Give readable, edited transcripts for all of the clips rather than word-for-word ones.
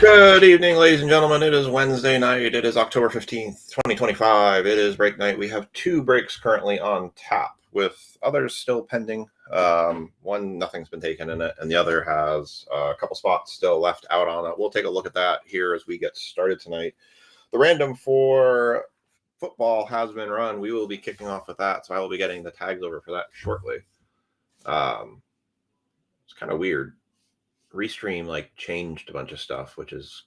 Good evening, ladies and gentlemen. It is Wednesday night. It is October 15th, 2025. It is break night. We have two breaks currently on tap, with others still pending. One, nothing's been taken in it, and the other has a couple spots still left out on it. We'll take a look at that here as we get started tonight. The random for football has been run. We will be kicking off with that, so I will be getting the tags over for that shortly. It's kind of weird. Restream changed a bunch of stuff, which is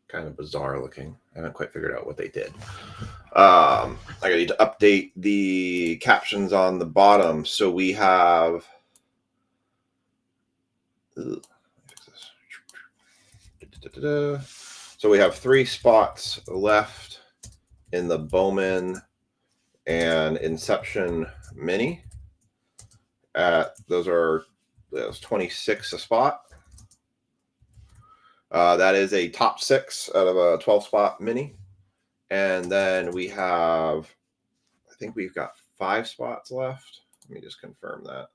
kind of bizarre looking. I haven't quite figured out what they did. I need to update the captions on the bottom. So we have so we have 3 spots left in the BOWMAN and Inception Mini. Those 26 a spot. That is a top 6 out of a 12-spot mini. And then we have, I think we've got 5 spots left. Let me just confirm that.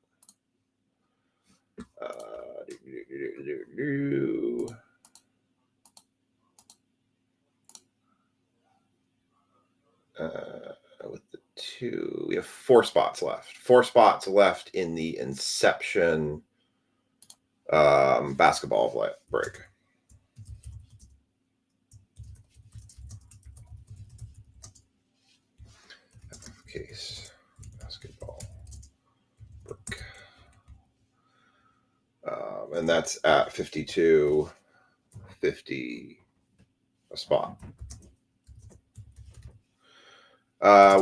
With the 2, we have 4 spots left. 4 spots left in the Inception basketball break. Case basketball break. And that's at 52.50 a spot.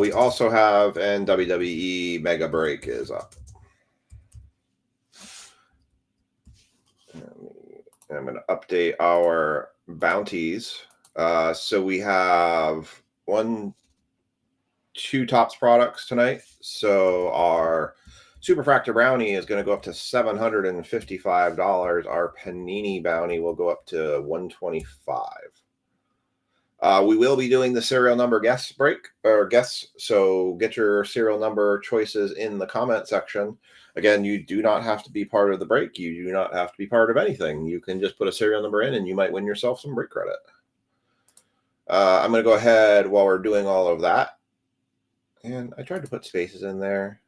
We also have, and WWE Mega Break is up. I'm going to update our bounties. So we have 2 Tops products tonight. So our Superfractor Brownie is going to go up to $755. Our Panini Bounty will go up to $125. We will be doing the serial number guess break or guess. So get your serial number choices in the comment section. Again, you do not have to be part of the break. You do not have to be part of anything. You can just put a serial number in and you might win yourself some break credit. I'm going to go ahead while we're doing all of that. And I tried to put spaces in there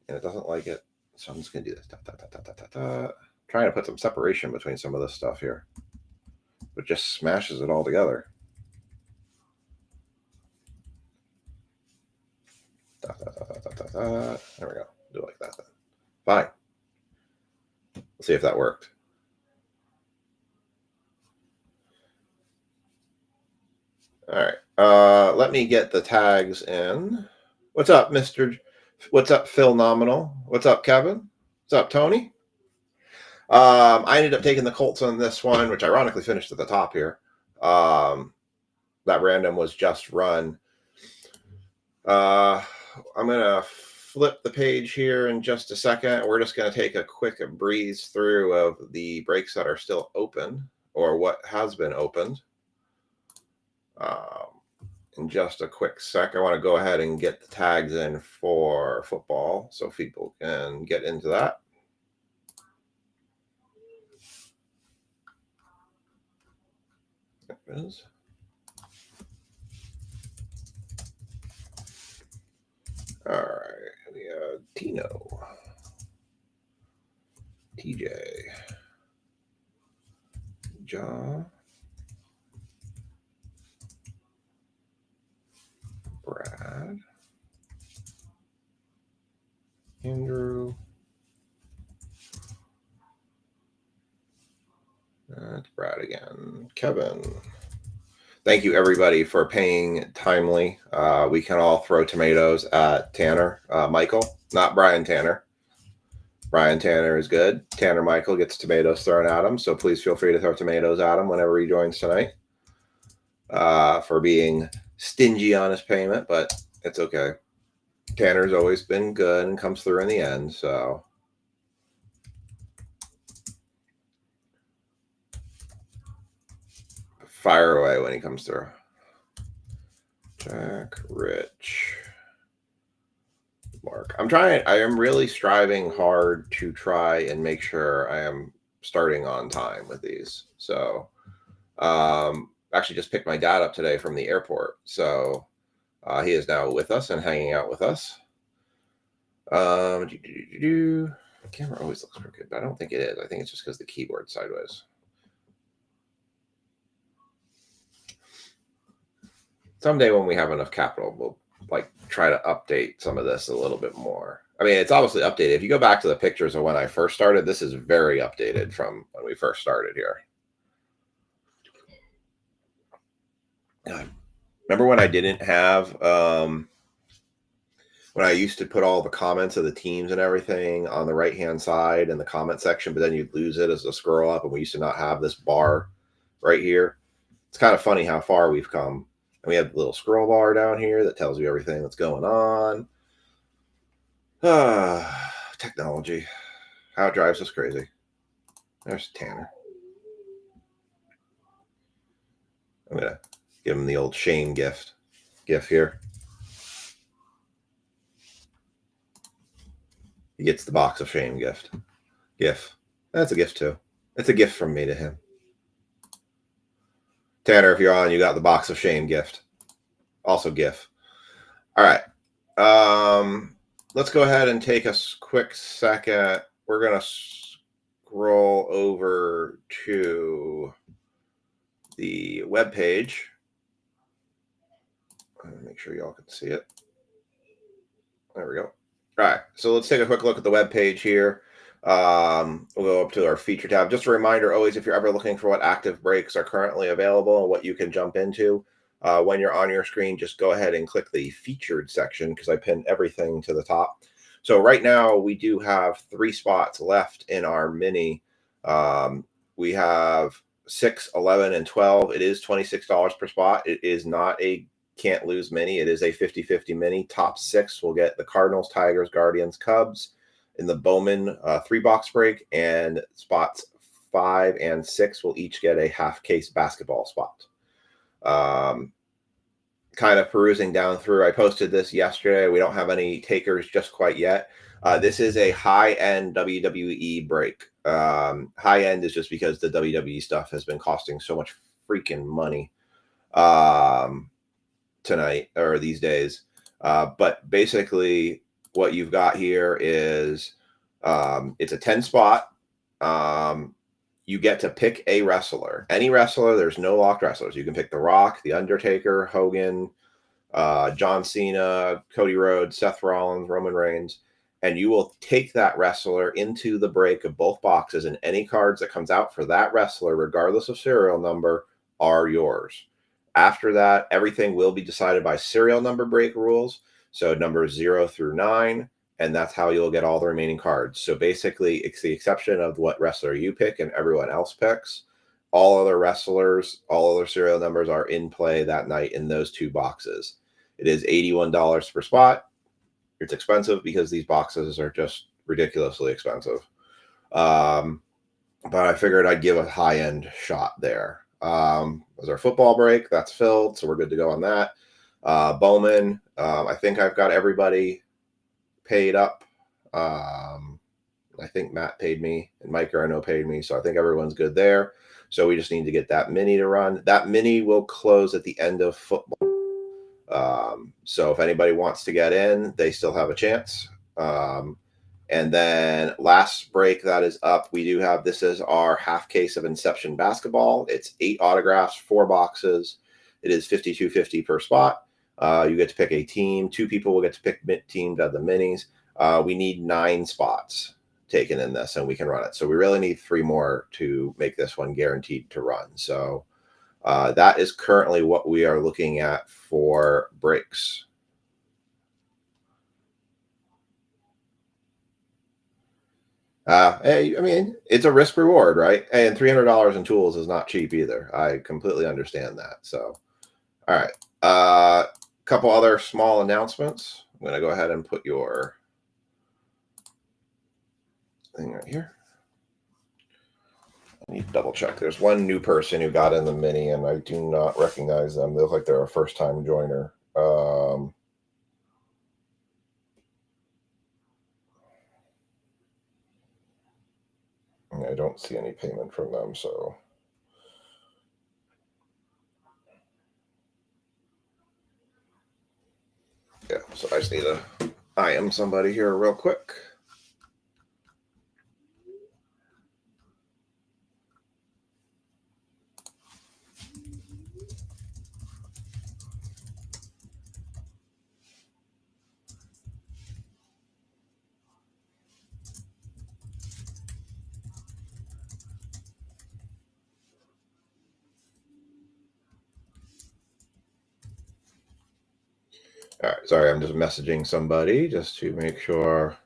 and it doesn't like it. So I'm just going to do this. Trying to put some separation between some of this stuff here. But just smashes it all together. There we go. Do it like that then. Fine. Let's see if that worked. All right. Let me get the tags in. What's up, What's up, Phil Nominal? What's up, Kevin? What's up, Tony? I ended up taking the Colts on this one, which ironically finished at the top here. That random was just run. I'm going to flip the page here in just a second. We're just going to take a quick breeze through of the breaks that are still open or what has been opened. In just a quick sec, I want to go ahead and get the tags in for football so people can get into that. There it is. All right, we have Tino, TJ, John, Brad, Andrew, that's Brad again, Kevin. Thank you, everybody, for paying timely. We can all throw tomatoes at Tanner Michael, not Brian Tanner. Brian Tanner is good. Tanner Michael gets tomatoes thrown at him, so please feel free to throw tomatoes at him whenever he joins tonight for being stingy on his payment, but it's okay. Tanner's always been good and comes through in the end, so... Fire away when he comes through. Jack, Rich, Mark. I am really striving hard to try and make sure I am starting on time with these. So Actually just picked my dad up today from the airport. So he is now with us and hanging out with us. The camera always looks crooked, but I don't think it is. I think it's just because the keyboard's sideways. Someday when we have enough capital, we'll like try to update some of this a little bit more. I mean, it's obviously updated. If you go back to the pictures of when I first started, this is very updated from when we first started here. Remember when I didn't have when I used to put all the comments of the teams and everything on the right hand side in the comment section, but then you'd lose it as a scroll up, and we used to not have this bar right here. It's kind of funny how far we've come. And we have a little scroll bar down here that tells you everything that's going on. Technology. How it drives us crazy. There's Tanner. I'm going to give him the old shame gift. GIF here. He gets the box of shame gift. GIF. That's a gift too. It's a gift from me to him. Tanner, if you're on, you got the box of shame gift. Also GIF. All right. Let's go ahead and take a quick second. We're going to scroll over to the web page. Make sure y'all can see it. There we go. All right. So let's take a quick look at the web page here. We'll go up to our feature tab. Just a reminder, always, if you're ever looking for what active breaks are currently available and what you can jump into, when you're on your screen, just go ahead and click the featured section because I pinned everything to the top. So right now we do have 3 spots left in our mini. We have 6, 11, and 12. It is $26 per spot. It is not a can't lose mini. It is a 50-50 mini. Top 6 will get the Cardinals, Tigers, Guardians, Cubs in the Bowman 3-box break, and spots 5 and 6 will each get a half case basketball spot. Kind of perusing down through, I posted this yesterday. We don't have any takers just quite yet. This is a high-end WWE break. High-end is just because the WWE stuff has been costing so much freaking money tonight or these days. But basically what you've got here is it's a 10 spot. You get to pick a wrestler, any wrestler. There's no locked wrestlers. You can pick The Rock, The Undertaker, Hogan, John Cena, Cody Rhodes, Seth Rollins, Roman Reigns, and you will take that wrestler into the break of both boxes, and any cards that comes out for that wrestler, regardless of serial number, are yours. After that, everything will be decided by serial number break rules. So numbers 0 through 9. And that's how you'll get all the remaining cards. So basically, it's the exception of what wrestler you pick and everyone else picks. All other wrestlers, all other serial numbers are in play that night in those 2 boxes. It is $81 per spot. It's expensive because these boxes are just ridiculously expensive. But I figured I'd give a high-end shot there. Was our football break? That's filled, so we're good to go on that. Bowman, I think I've got everybody paid up. I think Matt paid me and Mike I know paid me, so I think everyone's good there. So we just need to get that mini to run. That mini will close at the end of football. So if anybody wants to get in, they still have a chance. And then last break that is up, we do have, this is our half case of Inception basketball. It's 8 autographs, 4 boxes. It is $52.50 per spot. You get to pick a team. 2 people will get to pick teams out of the minis. We need 9 spots taken in this, and we can run it. So we really need 3 more to make this one guaranteed to run. So that is currently what we are looking at for breaks. Hey, I mean, it's a risk reward, right? And $300 in tools is not cheap either. I completely understand that. So, all right. Couple other small announcements. I'm going to go ahead and put your thing right here. I need to double check. There's one new person who got in the mini, and I do not recognize them. They look like they're a first-time joiner. I don't see any payment from them, so So I just need to IM somebody here real quick. All right, sorry, I'm just messaging somebody just to make sure.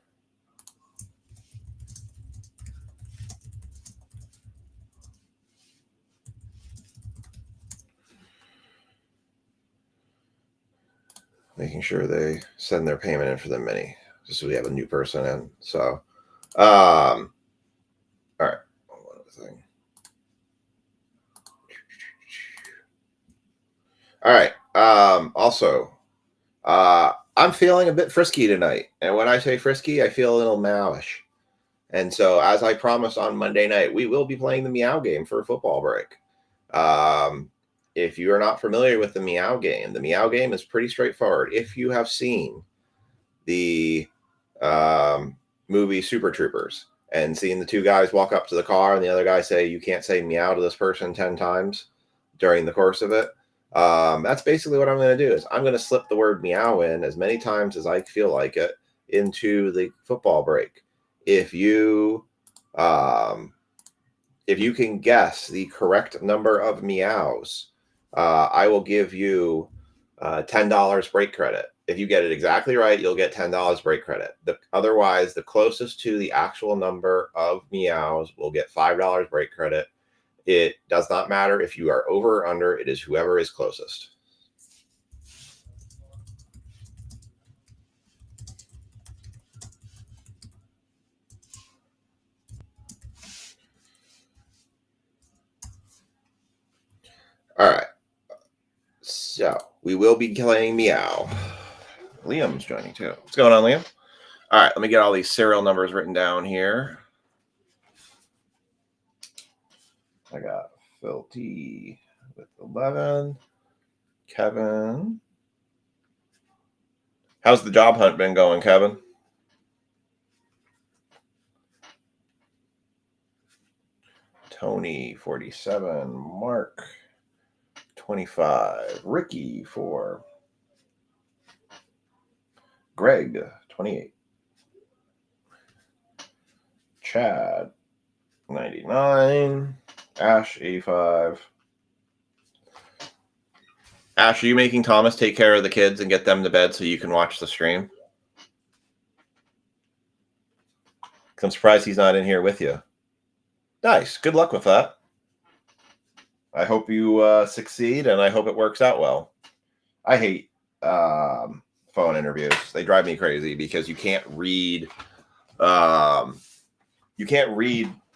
Making sure they send their payment in for the mini, just so we have a new person in. So, all right, one other thing. All right. Also, I'm feeling a bit frisky tonight, and when I say frisky, I feel a little Meowish. And so, as I promised on Monday night, we will be playing the Meow game for a football break. If you are not familiar with the Meow game is pretty straightforward. If you have seen the movie Super Troopers and seen the two guys walk up to the car and the other guy say, "You can't say meow to this person 10 times during the course of it," that's basically what I'm going to do. Is I'm going to slip the word meow in as many times as I feel like it into the football break. If you can guess the correct number of meows, I will give you $10 break credit. If you get it exactly right, you'll get $10 break credit. Otherwise, the closest to the actual number of meows will get $5 break credit. It does not matter if you are over or under. It is whoever is closest. All right. So we will be playing Meow. Liam's joining too. What's going on, Liam? All right. Let me get all these serial numbers written down here. I got Phil T with 11. Kevin. How's the job hunt been going, Kevin? Tony, 47. Mark, 25. Ricky, 4. Greg, 28. Chad, 99. Ash, 85. Ash, are you making Thomas take care of the kids and get them to bed so you can watch the stream? I'm surprised he's not in here with you. Nice. Good luck with that. I hope you succeed, and I hope it works out well. I hate phone interviews. They drive me crazy because you can't read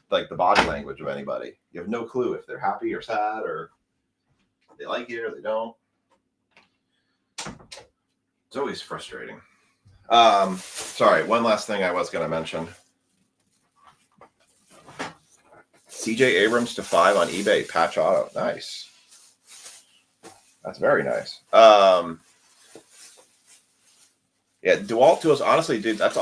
like the body language of anybody. You have no clue if they're happy or sad or they like it or they don't. It's always frustrating. Sorry, one last thing I was going to mention. CJ Abrams to 5 on eBay, patch auto. Nice. That's very nice. Yeah, DeWalt tools. Honestly, dude, that's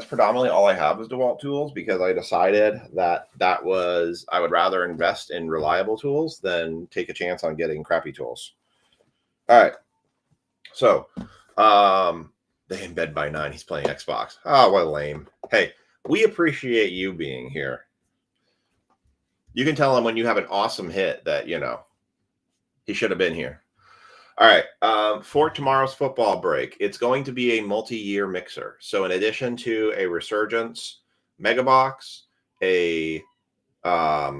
predominantly all I have is DeWalt tools because I decided that I would rather invest in reliable tools than take a chance on getting crappy tools. All right. So, they in bed by 9. He's playing Xbox. Oh, what lame. Hey, we appreciate you being here. You can tell him when you have an awesome hit that, he should have been here. All right. For tomorrow's football break, it's going to be a multi-year mixer. So in addition to a Resurgence Mega Box, a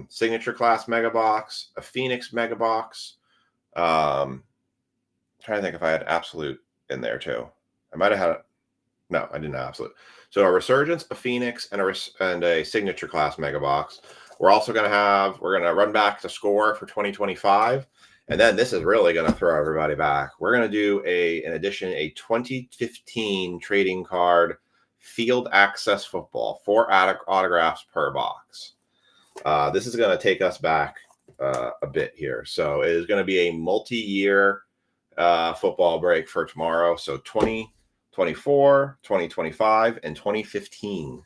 Signature Class Mega Box, a Phoenix Mega Box, trying to think if I had Absolute in there too. I might have had no, I didn't have Absolute. So a Resurgence, a Phoenix, and a Signature Class Mega Box. We're also going to run back to score for 2025. And then this is really going to throw everybody back. We're going to do in addition, a 2015 trading card field access football, 4 autographs per box. This is going to take us back a bit here. So it is going to be a multi-year football break for tomorrow. So 24, 2025, and 2015.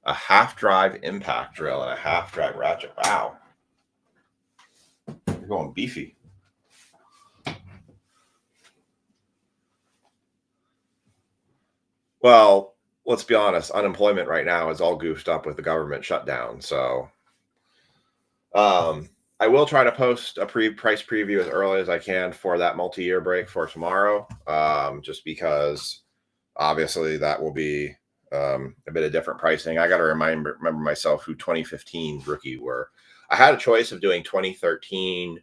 A half drive impact drill and a half drive ratchet. Wow. You're going beefy. Well, let's be honest. Unemployment right now is all goofed up with the government shutdown. So I will try to post a price preview as early as I can for that multi-year break for tomorrow. Just because obviously that will be a bit of different pricing. I got to remember myself who 2015 rookie were. I had a choice of doing 2013.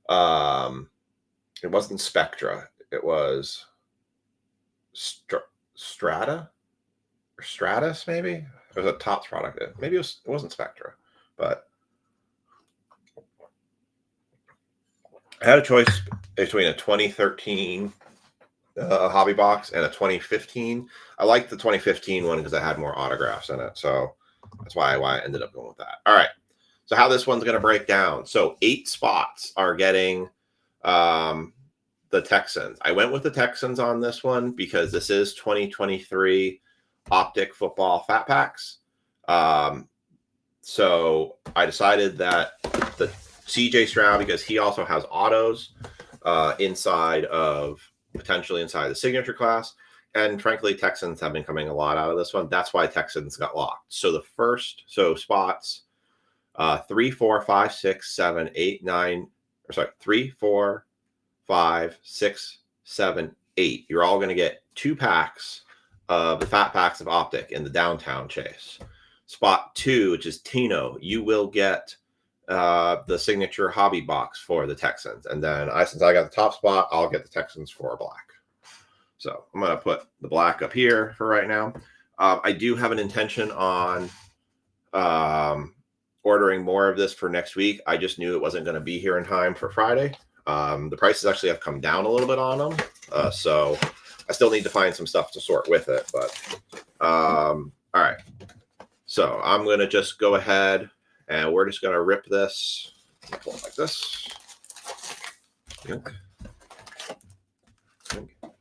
It wasn't Spectra. It was Strata or Stratus, maybe. It was a Topps product. Maybe it wasn't Spectra, but I had a choice between a 2013 hobby box and a 2015. I liked the 2015 one because I had more autographs in it. So that's why I ended up going with that. All right. So how this one's going to break down. So 8 spots are getting the Texans. I went with the Texans on this one because this is 2023 Optic Football Fat Packs. So I decided that the CJ Stroud, because he also has autos potentially inside the signature class. And frankly, Texans have been coming a lot out of this one. That's why Texans got locked. So the first, spots 3, 4, 5, 6, 7, 8, 9, 3, 4, 5, 6, 7, 8. You're all going to get 2 packs of the Fat Packs of Optic in the downtown chase. Spot 2, which is Tino, you will get the signature hobby box for the Texans. And then since I got the top spot, I'll get the Texans for black. So I'm going to put the black up here for right now. I do have an intention on ordering more of this for next week. I just knew it wasn't going to be here in time for Friday. The prices actually have come down a little bit on them. So I still need to find some stuff to sort with it. But all right. So I'm going to just go ahead and we're just going to rip this. Pull it like this.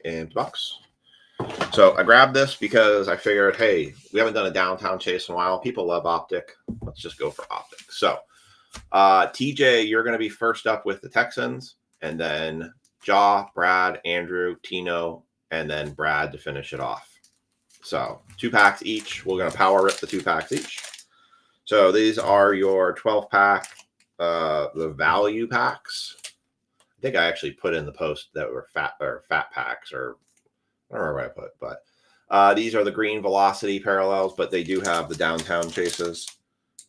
Empty box. So I grabbed this because I figured, hey, we haven't done a downtown chase in a while. People love Optic. Let's just go for Optic. So TJ, you're going to be first up with the Texans, and then Jaw, Brad, Andrew, Tino, and then Brad to finish it off. So 2 packs each. We're going to power rip the 2 packs each. So these are your 12-pack, the value packs. I think I actually put in the post that were fat packs, or I don't remember what I put, but these are the green velocity parallels, but they do have the downtown chases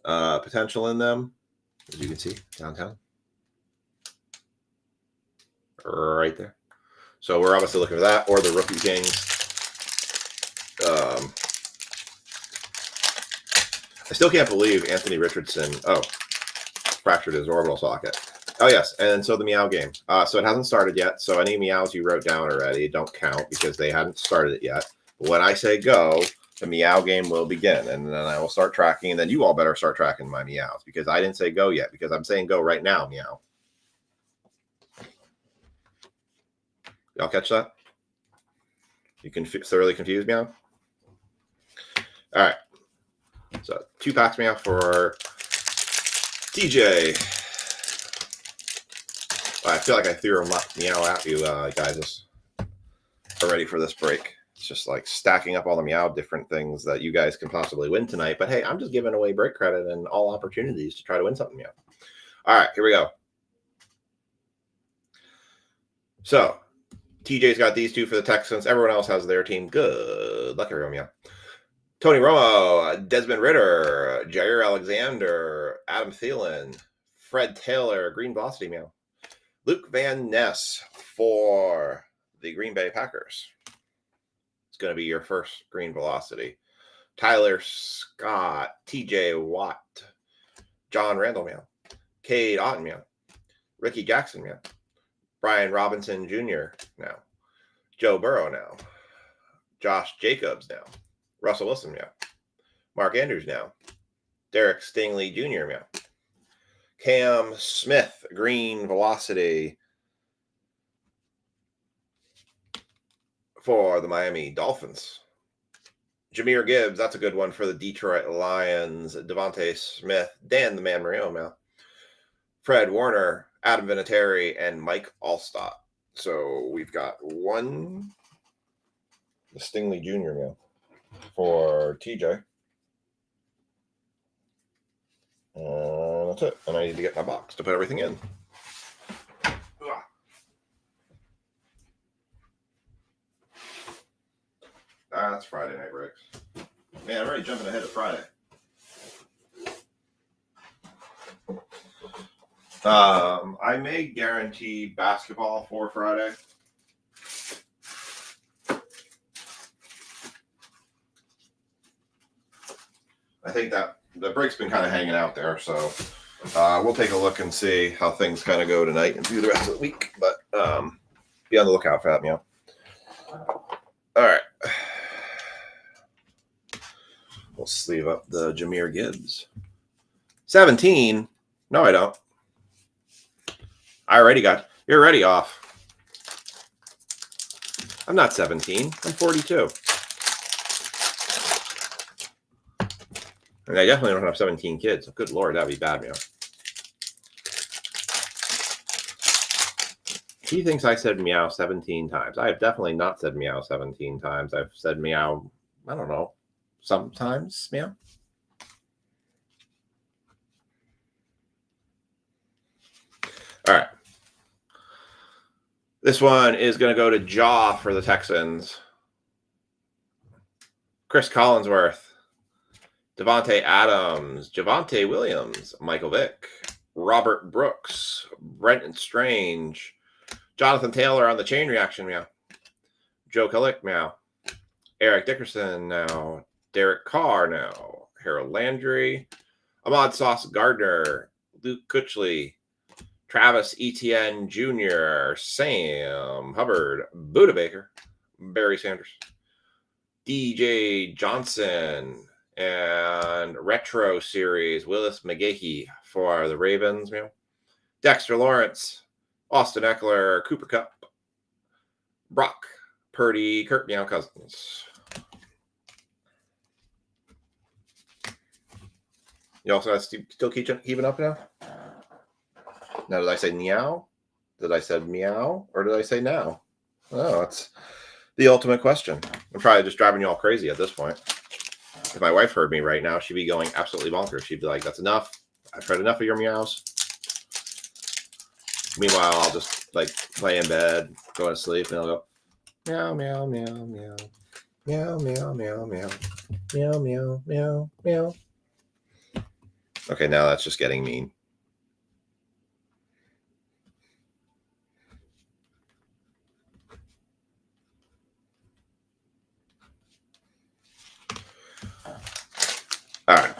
potential in them, as you can see downtown right there. So we're obviously looking for that, or the Rookie Kings. I still can't believe Anthony Richardson fractured his orbital socket. Oh, yes, and so the Meow game. So it hasn't started yet, so any Meows you wrote down already don't count because they hadn't started it yet. But when I say go, the Meow game will begin, and then I will start tracking, and then you all better start tracking my Meows because I didn't say go yet because I'm saying go right now, Meow. Y'all catch that? You can thoroughly confused, Meow? All right. So 2 packs Meow for TJ. I feel like I threw a Meow at you guys already for this break. It's just like stacking up all the Meow different things that you guys can possibly win tonight. But hey, I'm just giving away break credit and all opportunities to try to win something Meow. All right, here we go. So TJ's got these 2 for the Texans. Everyone else has their team. Good luck, everyone, Meow. Tony Romo, Desmond Ritter, Jair Alexander, Adam Thielen, Fred Taylor, Green Velocity Meow. Luke Van Ness for the Green Bay Packers. It's going to be your first Green Velocity. Tyler Scott, TJ Watt, John Randall Meow, Cade Otten Meow, Ricky Jackson Meow, Brian Robinson Jr. now, Joe Burrow now, Josh Jacobs now, Russell Wilson Meow, Mark Andrews now, Derek Stingley Jr. Meow, Cam Smith, Green Velocity, for the Miami Dolphins. Jahmyr Gibbs, that's a good one for the Detroit Lions. Devontae Smith, Dan the Man Marino now. Fred Warner, Adam Vinatieri, and Mike Allstott. So we've got one Stingley Jr. now for TJ. That's it. And I need to get my box to put everything in. That's Friday night breaks. Man, I'm already jumping ahead of Friday. I may guarantee basketball for Friday. I think that the break's been kind of hanging out there, so we'll take a look and see how things kind of go tonight and through the rest of the week. But be on the lookout for that, meow. All right. We'll sleeve up the Jahmyr Gibbs. 17? No, I don't. You're already off. I'm not 17. I'm 42. And I definitely don't have 17 kids. Good Lord, that'd be bad, meow. He thinks I said meow 17 times. I have definitely not said meow 17 times. I've said meow, I don't know, sometimes meow. All right. This one is going to go to Jaw for the Texans. Chris Collinsworth, Devontae Adams, Javonte Williams, Michael Vick, Robert Brooks, Brenton Strange, Jonathan Taylor on the chain reaction, meow. Joe Kalick, meow. Eric Dickerson, now. Derek Carr, now. Harold Landry, Ahmad Sauce Gardner, Luke Kutchley, Travis Etienne Jr., Sam Hubbard, Buda Baker, Barry Sanders, DJ Johnson, and Retro Series, Willis McGahee for the Ravens, meow. Dexter Lawrence, Austin Eckler, Cooper Kupp, Brock Purdy, Kirk Meow Cousins. You also still keeping up now? Now, did I say meow? Did I say meow? Or did I say now? Oh, that's the ultimate question. I'm probably just driving you all crazy at this point. If my wife heard me right now, she'd be going absolutely bonkers. She'd be like, that's enough. I've heard enough of your meows. Meanwhile, I'll just like play in bed, go to sleep, and I'll go meow, meow, meow, meow, meow, meow, meow, meow, meow, meow, meow, meow. Okay, now that's just getting mean. All right.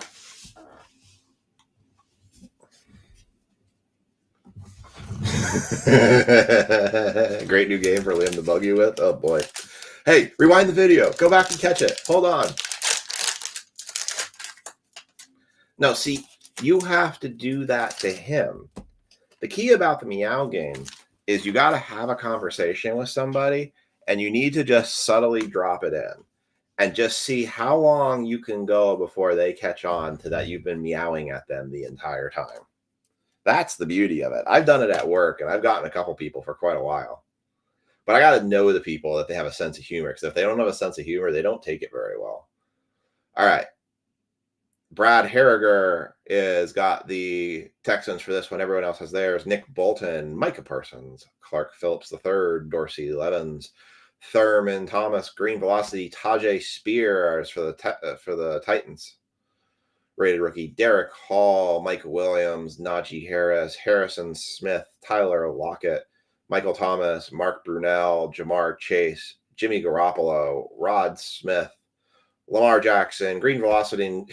Great new game for Liam to bug you with. Oh boy. Hey, rewind the video. Go back and catch it. Hold on. No, see, you have to do that to him. The key about the meow game is you got to have a conversation with somebody and you need to just subtly drop it in and just see how long you can go before they catch on to that you've been meowing at them the entire time. That's the beauty of it. I've done it at work and I've gotten a couple people for quite a while. But I got to know the people that they have a sense of humor, because if they don't have a sense of humor, they don't take it very well. All right. Brad Harriger is got the Texans for this one. Everyone else has theirs. Nick Bolton, Micah Parsons, Clark Phillips III, Dorsey Levens, Thurman Thomas, Green Velocity, Tajay Spears for the Titans. Rated rookie Derek Hall, Michael Williams, Najee Harris, Harrison Smith, Tyler Lockett, Michael Thomas, Mark Brunell, Jamar Chase, Jimmy Garoppolo, Rod Smith, Lamar Jackson, Green Velocity.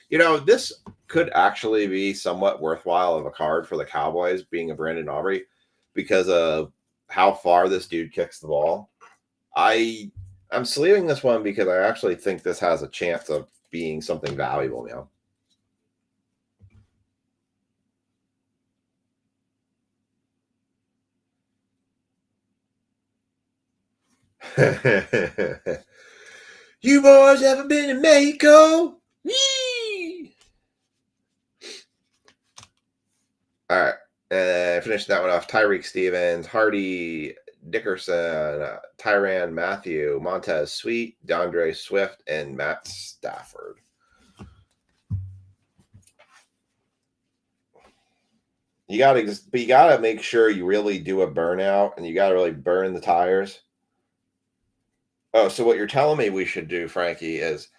You know, this could actually be somewhat worthwhile of a card for the Cowboys, being a Brandon Aubrey, because of how far this dude kicks the ball. I'm sleeving this one because I actually think this has a chance of being something valuable now. You boys ever been to Mexico? Yee! All right. Finish that one off. Tyreek Stevens, Hardy Dickerson, Tyrann Matthew, Montez Sweet, DeAndre Swift, and Matt Stafford. You gotta make sure you really do a burnout, and you gotta really burn the tires. Oh, so what you're telling me we should do, Frankie, is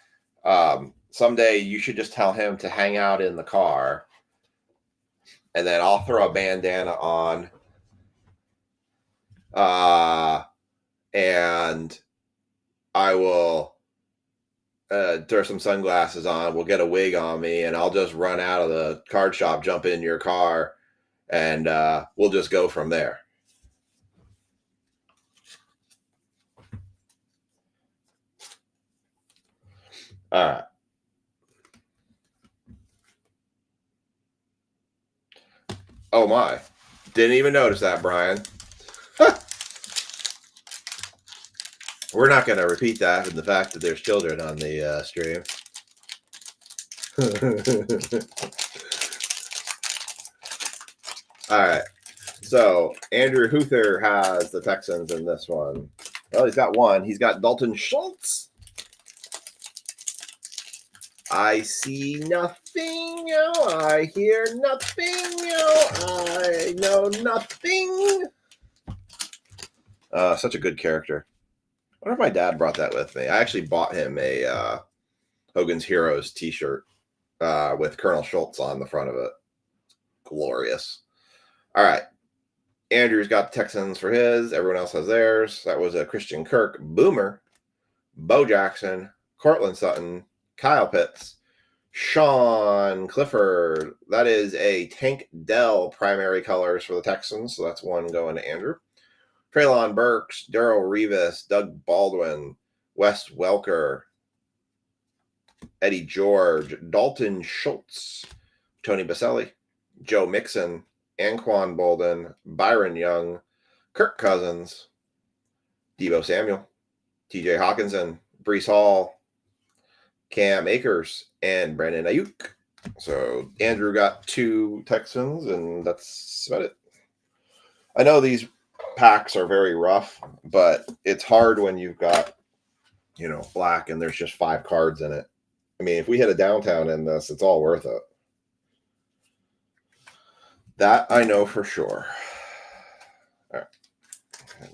someday you should just tell him to hang out in the car, and then I'll throw a bandana on, and I will throw some sunglasses on. We'll get a wig on me, and I'll just run out of the card shop, jump in your car, and we'll just go from there. All right. Oh my. Didn't even notice that, Brian. We're not going to repeat that in the fact that there's children on the stream. All right. So Andrew Huther has the Texans in this one. Well, he's got one. He's got Dalton Schultz. I see nothing. I hear nothing. I know nothing. Such a good character. I wonder if my dad brought that with me. I actually bought him a Hogan's Heroes t-shirt with Colonel Schultz on the front of it. Glorious. All right. Andrew's got the Texans for his. Everyone else has theirs. That was a Christian Kirk, Boomer, Bo Jackson, Cortland Sutton, Kyle Pitts, Sean Clifford. That is a Tank Dell primary colors for the Texans. So that's one going to Andrew. Treylon Burks, Darrell Revis, Doug Baldwin, Wes Welker, Eddie George, Dalton Schultz, Tony Baselli, Joe Mixon, Anquan Bolden, Byron Young, Kirk Cousins, Deebo Samuel, TJ Hawkinson, Breece Hall, Cam Akers, and Brandon Ayuk. So Andrew got 2 Texans, and that's about it. I know these packs are very rough, but it's hard when you've got, black and there's just 5 cards in it. I mean, if we hit a downtown in this, it's all worth it. That I know for sure. All right. I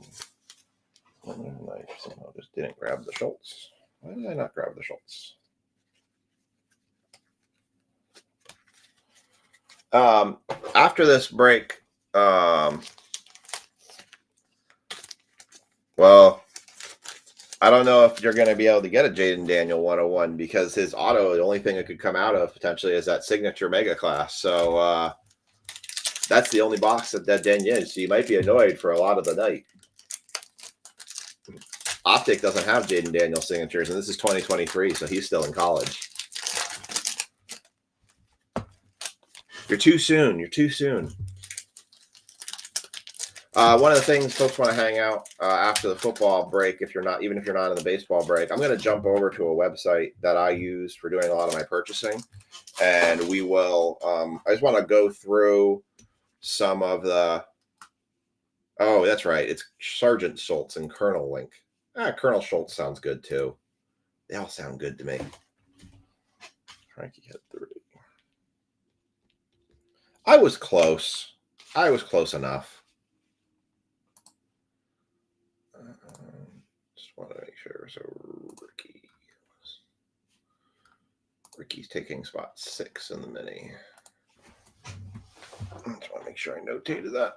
somehow just didn't grab the Schultz. Why did I not grab the Schultz? After this break, well, I don't know if you're going to be able to get a Jaden Daniel 101 because his auto, the only thing it could come out of potentially is that signature mega class. So that's the only box that Den is. So you might be annoyed for a lot of the night. Optic doesn't have Jaden Daniel signatures, and this is 2023, so he's still in college. You're too soon. You're too soon. One of the things folks want to hang out after the football break, even if you're not in the baseball break, I'm going to jump over to a website that I use for doing a lot of my purchasing, and we will. I just want to go through some of the. Oh, that's right. It's Sergeant Schultz and Colonel Link. Colonel Schultz sounds good too. They all sound good to me. Frankie had 3. I was close. I was close enough. Just want to make sure. So Ricky's taking spot 6 in the mini. I just want to make sure I notated that.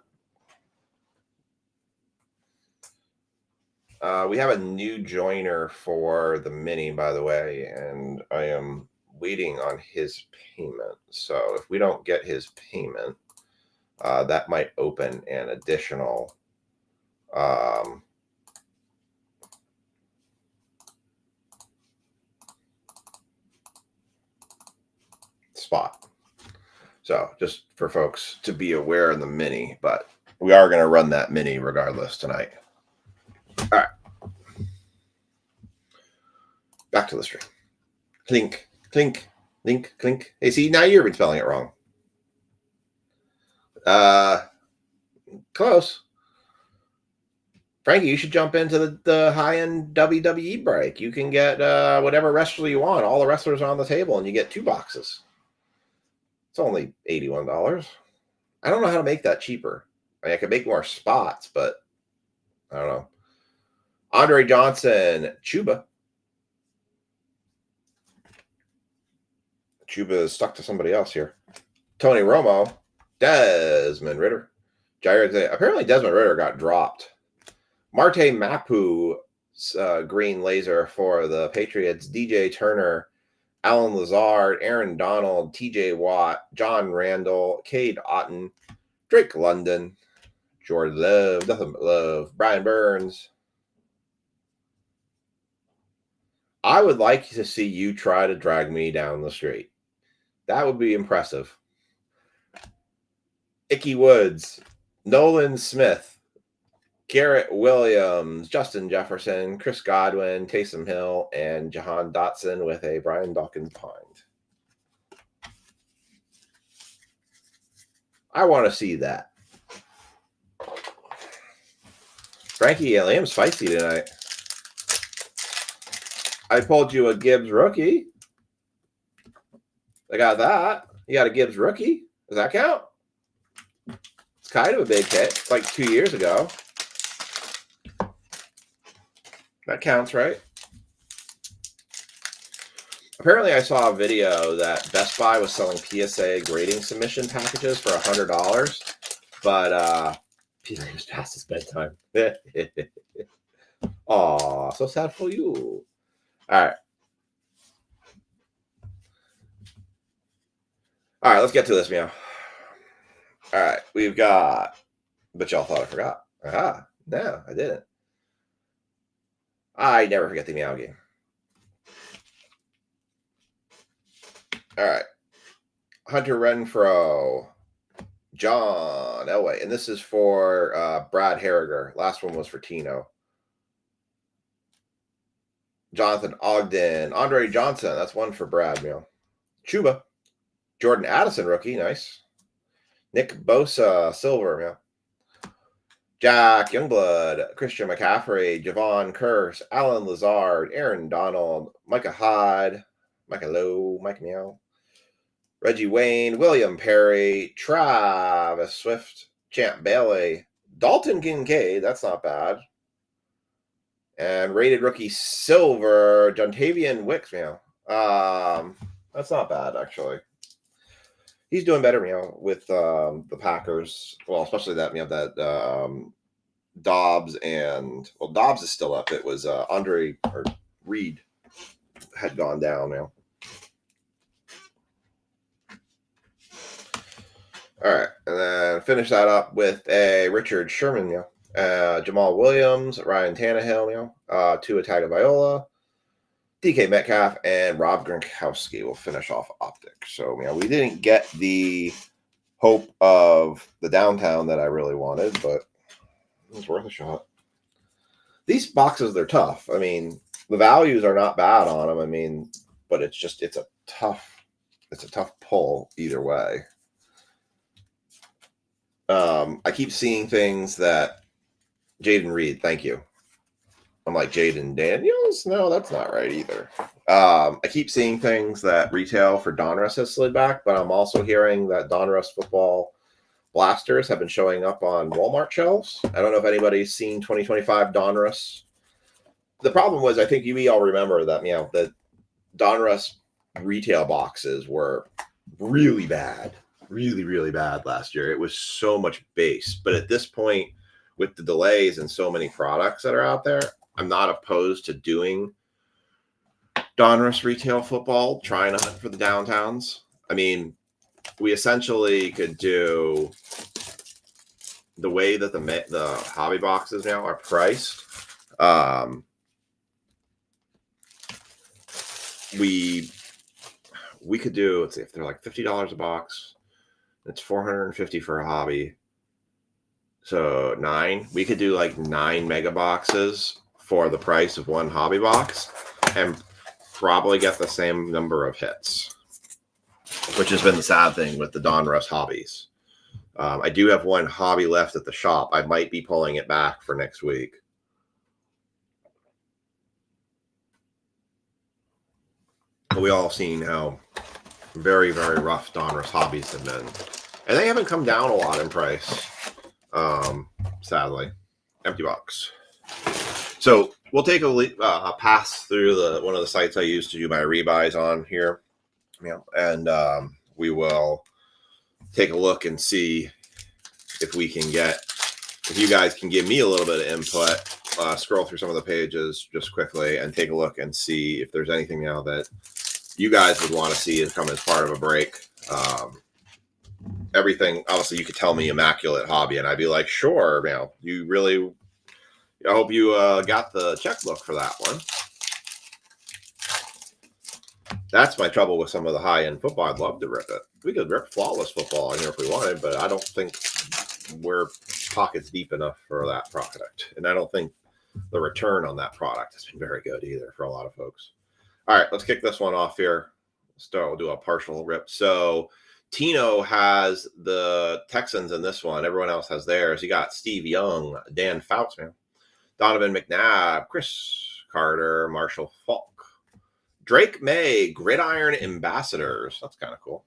We have a new joiner for the mini, by the way, and I am waiting on his payment. So if we don't get his payment, that might open an additional spot. So just for folks to be aware in the mini, but we are going to run that mini regardless tonight. All right. to the stream. Clink, clink, clink, clink. Hey, see, now you're spelling it wrong. Close. Frankie, you should jump into the high-end WWE break. You can get whatever wrestler you want. All the wrestlers are on the table, and you get 2 boxes. It's only $81. I don't know how to make that cheaper. I mean, I could make more spots, but I don't know. Andre Johnson, Chuba. Chuba is stuck to somebody else here. Tony Romo, Desmond Ritter. Apparently Desmond Ritter got dropped. Marte Mapu, green laser for the Patriots. DJ Turner, Alan Lazard, Aaron Donald, TJ Watt, John Randall, Cade Otton, Drake London, Jordan Love, nothing but love, Brian Burns. I would like to see you try to drag me down the street. That would be impressive. Icky Woods, Nolan Smith, Garrett Williams, Justin Jefferson, Chris Godwin, Taysom Hill, and Jahan Dotson with a Brian Dawkins behind. I want to see that. Frankie, Liam's spicy tonight. I pulled you a Gibbs rookie. I got that. You got a Gibbs rookie. Does that count? It's kind of a big hit. It's like 2 years ago. That counts, right? Apparently, I saw a video that Best Buy was selling PSA grading submission packages for $100, but Peter was past his bedtime. Aw, so sad for you. All right, let's get to this, meow. All right, we've got, but y'all thought I forgot. Aha, no, I didn't. I never forget the meow game. All right. Hunter Renfro, John Elway. And this is for Brad Harriger. Last one was for Tino. Jonathan Ogden, Andre Johnson. That's one for Brad, meow. Chuba. Jordan Addison, rookie. Nice. Nick Bosa, silver, meow. Jack Youngblood, Christian McCaffrey, Javon Curse, Alan Lazard, Aaron Donald, Micah Hyde, Micah Lowe, Mike Meow, Reggie Wayne, William Perry, Travis Swift, Champ Bailey, Dalton Kincaid, that's not bad. And rated rookie silver, Jontavian Wicks, Meow. That's not bad, actually. He's doing better, with the Packers. Well, especially that, that Dobbs and, well, Dobbs is still up. It was Andre or Reed had gone down now. All right, and then finish that up with a Richard Sherman, Jamal Williams, Ryan Tannehill, Tua Tagovailoa, DK Metcalf, and Rob Gronkowski will finish off Optic. So, we didn't get the hope of the downtown that I really wanted, but it was worth a shot. These boxes, they're tough. I mean, the values are not bad on them. But it's a tough pull either way. I keep seeing things that Jaden Reed, thank you. I'm like, Jaden Daniels? No, that's not right either. I keep seeing things that retail for Donruss has slid back, but I'm also hearing that Donruss football blasters have been showing up on Walmart shelves. I don't know if anybody's seen 2025 Donruss. The problem was, I think you all remember that, the Donruss retail boxes were really bad, really, really bad last year. It was so much base. But at this point, with the delays and so many products that are out there, I'm not opposed to doing Donruss retail football, trying to hunt for the downtowns. We essentially could do the way that the hobby boxes now are priced. We could do, let's see, if they're like $50 a box, it's $450 for a hobby. So 9, we could do like 9 mega boxes for the price of one hobby box, and probably get the same number of hits, which has been the sad thing with the Donruss hobbies. I do have one hobby left at the shop. I might be pulling it back for next week. But we all seen how very, very rough Donruss hobbies have been. And they haven't come down a lot in price, sadly. Empty box. So we'll take a pass through one of the sites I use to do my rebuys on here. And we will take a look and see if we can if you guys can give me a little bit of input, scroll through some of the pages just quickly and take a look and see if there's anything now that you guys would want to see come as part of a break. Everything, obviously, you could tell me immaculate hobby, and I'd be like, sure, you really, I hope you got the checkbook for that one. That's my trouble with some of the high-end football. I'd love to rip it. We could rip flawless football in here if we wanted, but I don't think we're pockets deep enough for that product. And I don't think the return on that product has been very good either for a lot of folks. All right, let's kick this one off here. We'll do a partial rip. So Tino has the Texans in this one. Everyone else has theirs. You got Steve Young, Dan Fouts, Donovan McNabb, Chris Carter, Marshall Falk, Drake May, Gridiron Ambassadors. That's kind of cool.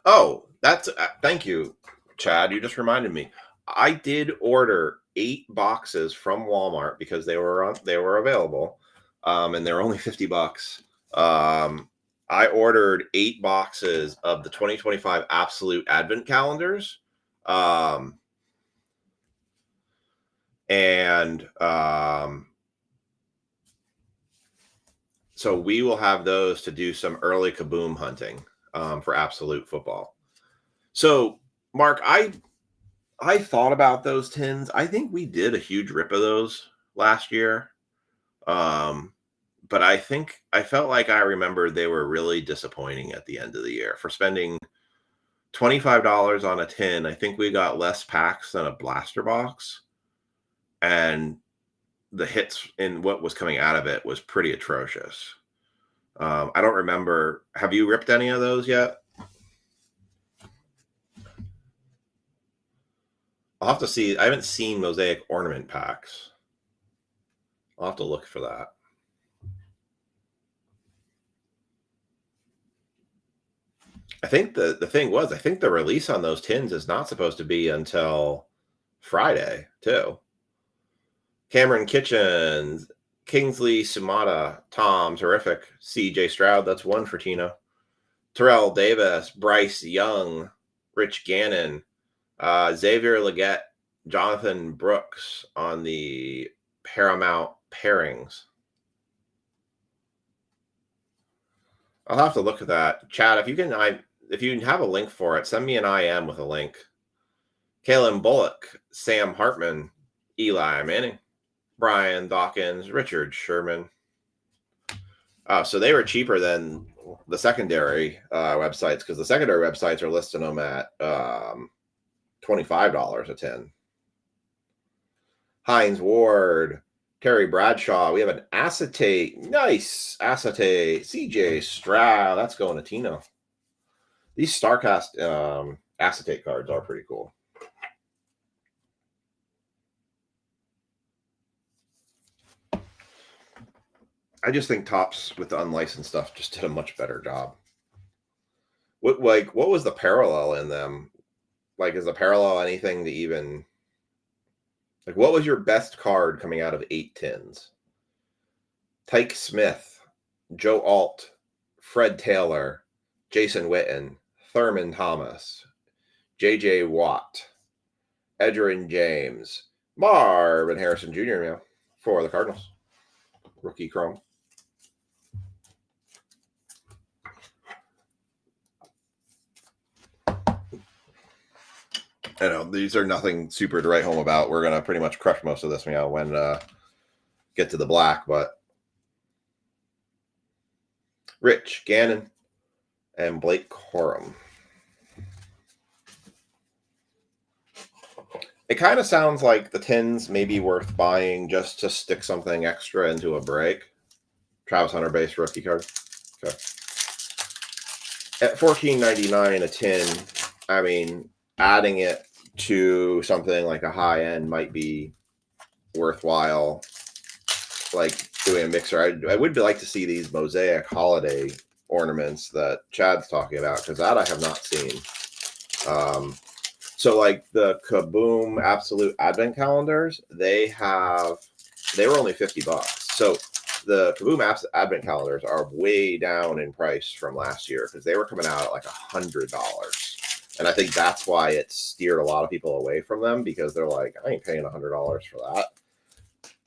Oh, that's thank you, Chad. You just reminded me. I did order 8 boxes from Walmart because they were available, and they're only $50. I ordered 8 boxes of the 2025 Absolute Advent calendars, so we will have those to do some early kaboom hunting for Absolute football. So, Mark, I thought about those tins. I think we did a huge rip of those last year. But I felt like I remembered they were really disappointing at the end of the year. For spending $25 on a tin, I think we got less packs than a blaster box. And the hits in what was coming out of it was pretty atrocious. I don't remember. Have you ripped any of those yet? I'll have to see. I haven't seen Mosaic ornament packs. I'll have to look for that. I think the thing was, I think the release on those tins is not supposed to be until Friday, too. Cameron Kitchens, Kingsley Sumata, Tom, terrific. CJ Stroud, that's 1 for Tina. Terrell Davis, Bryce Young, Rich Gannon, Xavier Leggett, Jonathan Brooks on the Paramount pairings. I'll have to look at that. Chad, if you have a link for it, send me an IM with a link. Kalen Bullock, Sam Hartman, Eli Manning, Brian Dawkins, Richard Sherman. So they were cheaper than the secondary websites, because the secondary websites are listing them at $25 a tin. Hines Ward, Terry Bradshaw. We have an acetate. Nice acetate. CJ Stroud. That's going to Tino. These StarCast acetate cards are pretty cool. I just think Topps with the unlicensed stuff just did a much better job. What was the parallel in them? Like, is the parallel anything to even... Like, what was your best card coming out of 8 tins? Tyke Smith, Joe Alt, Fred Taylor, Jason Witten, Thurman Thomas, J.J. Watt, Edgerrin James, Marvin Harrison Jr. For the Cardinals. Rookie Chrome. I know these are nothing super to write home about. We're gonna pretty much crush most of this when get to the black, but Rich Gannon and Blake Corum. It kind of sounds like the tins may be worth buying just to stick something extra into a break. Travis Hunter base rookie card. Okay. At $14.99 a tin, I mean, adding it to something like a high end might be worthwhile. Like doing a mixer. I would like to see these mosaic holiday ornaments that Chad's talking about, because that I have not seen. So like the Kaboom Absolute Advent calendars, they were only $50. So the Kaboom Advent calendars are way down in price from last year, because they were coming out at like $100. And I think that's why it steered a lot of people away from them, because they're like, I ain't paying $100 for that.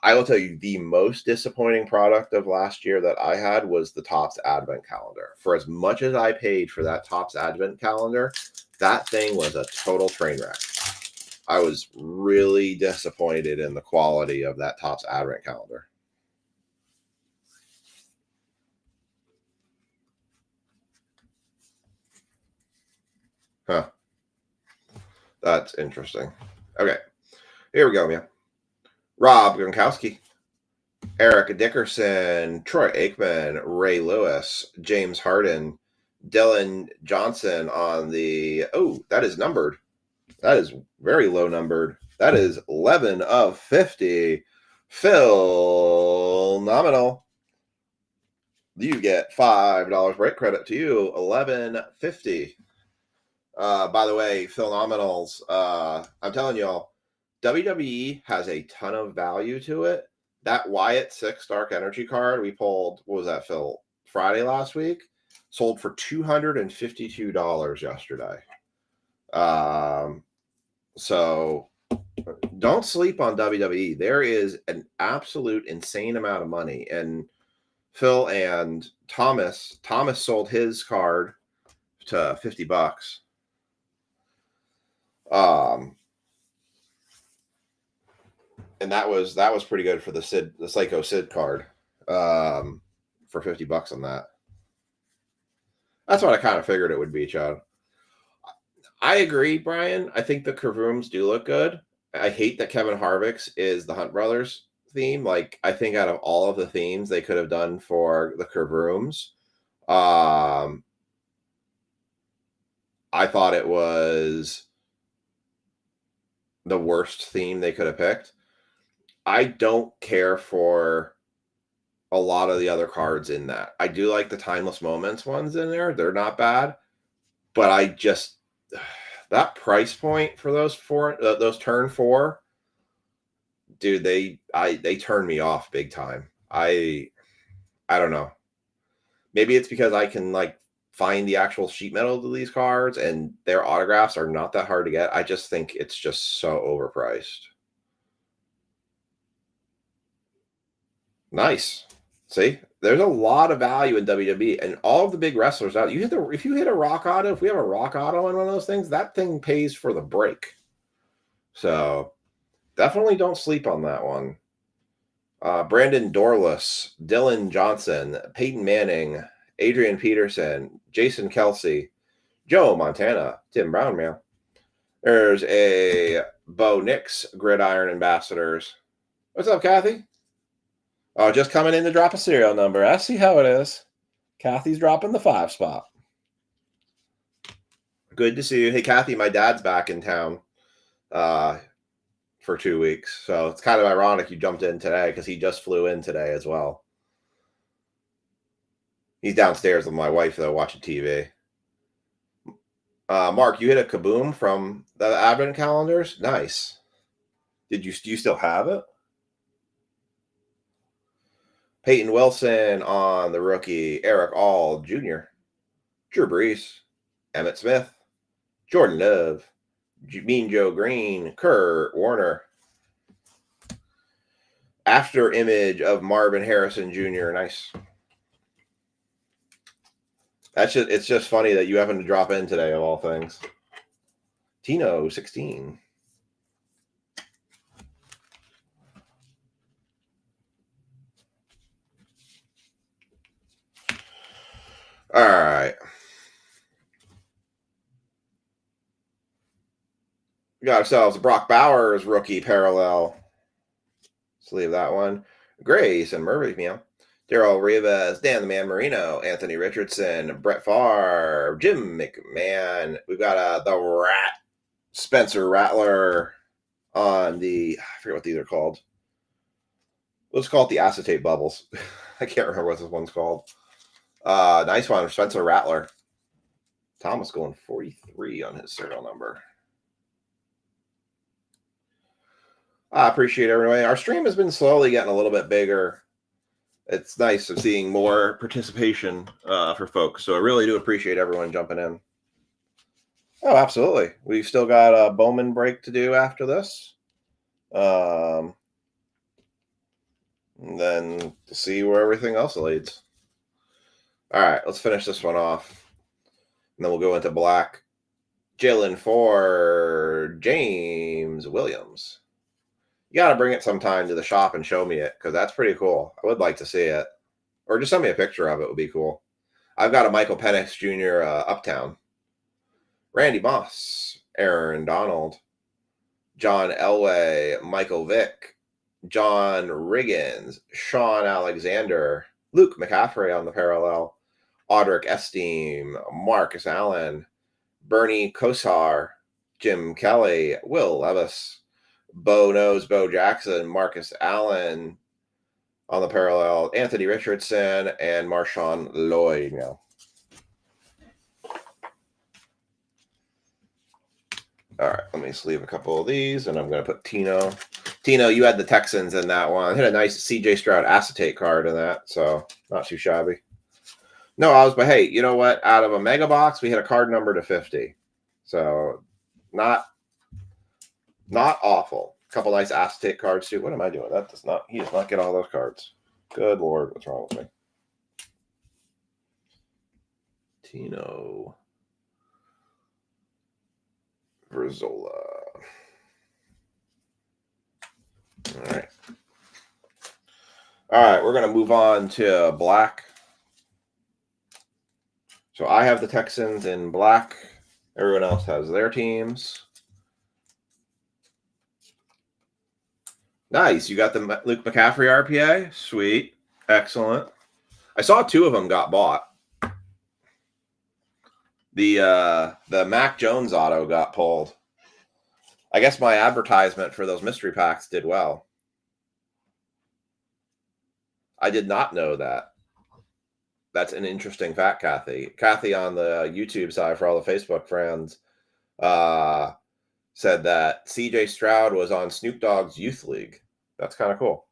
I will tell you, the most disappointing product of last year that I had was the Topps Advent calendar. For as much as I paid for that Topps Advent calendar, that thing was a total train wreck. I was really disappointed in the quality of that Topps Advent calendar. Huh. That's interesting. Okay. Here we go, man. Rob Gronkowski, Eric Dickerson, Troy Aikman, Ray Lewis, James Harden, Dylan Johnson on the... Oh, that is numbered. That is very low numbered. That is 11 of 50. Phil Nominal. You get $5 break credit to you. 11.50. By the way, Phil Nominals. I'm telling y'all, WWE has a ton of value to it. That Wyatt 6 Dark Energy card we pulled, what was that, Phil? Friday last week, sold for $252 yesterday. So don't sleep on WWE. There is an absolute insane amount of money. And Phil and Thomas sold his card to $50. And that was pretty good for the Psycho Sid card. For $50 on that. That's what I kind of figured it would be, Chad. I agree, Brian. I think the Kavrooms do look good. I hate that Kevin Harvick's is the Hunt Brothers theme. Like, I think out of all of the themes they could have done for the Kavrooms, I thought it was the worst theme they could have picked. I don't care for a lot of the other cards in that. I do like the Timeless Moments ones in there. They're not bad. But I just... that price point for those turn 4, dude, they turn me off big time. I don't know. Maybe it's because I can like find the actual sheet metal to these cards, and their autographs are not that hard to get. I just think it's just so overpriced. Nice. See, there's a lot of value in WWE, and all of the big wrestlers out. If you hit a rock auto, if we have a rock auto in one of those things, that thing pays for the break. So definitely don't sleep on that one. Brandon Dorless, Dylan Johnson, Peyton Manning, Adrian Peterson, Jason Kelsey, Joe Montana, Tim Brown, man. There's a Bo Nix Gridiron Ambassadors. What's up, Kathy? Oh, just coming in to drop a serial number. I see how it is. Kathy's dropping the 5 spot. Good to see you. Hey, Kathy, my dad's back in town for 2 weeks. So it's kind of ironic you jumped in today, because he just flew in today as well. He's downstairs with my wife, though, watching TV. Mark, you hit a Kaboom from the Advent calendars? Nice. Do you still have it? Peyton Wilson on the rookie, Eric All Jr., Drew Brees, Emmett Smith, Jordan Love, Mean Joe Green, Kurt Warner. After image of Marvin Harrison Jr. Nice. It's just funny that you happen to drop in today, of all things. Tino 16. All right. We got ourselves a Brock Bowers rookie parallel. Let's leave that one. Grace and Murray, meow. Daryl Rivas, Dan the Man Marino, Anthony Richardson, Brett Favre, Jim McMahon. We've got the Rat, Spencer Rattler on the, I forget what these are called. Let's call it the acetate bubbles. I can't remember what this one's called. Nice one, Spencer Rattler. Thomas going 43 on his serial number. I appreciate everybody. Our stream has been slowly getting a little bit bigger. It's nice of seeing more participation for folks. So I really do appreciate everyone jumping in. Oh, absolutely. We've still got a Bowman break to do after this. And then see where everything else leads. All right, let's finish this one off. And then we'll go into black. Jalen for James Williams. You got to bring it sometime to the shop and show me it, because that's pretty cool. I would like to see it. Or just send me a picture of it would be cool. I've got a Michael Penix Jr. Uptown. Randy Moss, Aaron Donald, John Elway, Michael Vick, John Riggins, Sean Alexander, Luke McCaffrey on the parallel, Audric Esteem, Marcus Allen, Bernie Kosar, Jim Kelly, Will Levis, Bo Knows, Bo Jackson, Marcus Allen on the parallel, Anthony Richardson, and Marshawn Lloyd. Now, all right, let me sleeve a couple of these, and I'm going to put Tino. Tino, you had the Texans in that one. I had a nice CJ Stroud acetate card in that, so not too shabby. No, but hey, you know what? Out of a mega box, we hit a card number to 50. So not awful. A couple nice acetate cards too. What am I doing? He does not get all those cards. Good Lord, what's wrong with me? Tino Verzola. All right. All right, we're going to move on to black. So I have the Texans in black. Everyone else has their teams. Nice. You got the Luke McCaffrey RPA? Sweet. Excellent. I saw 2 of them got bought. The Mac Jones auto got pulled. I guess my advertisement for those mystery packs did well. I did not know that. That's an interesting fact, Kathy. Kathy on the YouTube side for all the Facebook friends said that CJ Stroud was on Snoop Dogg's Youth League. That's kind of cool.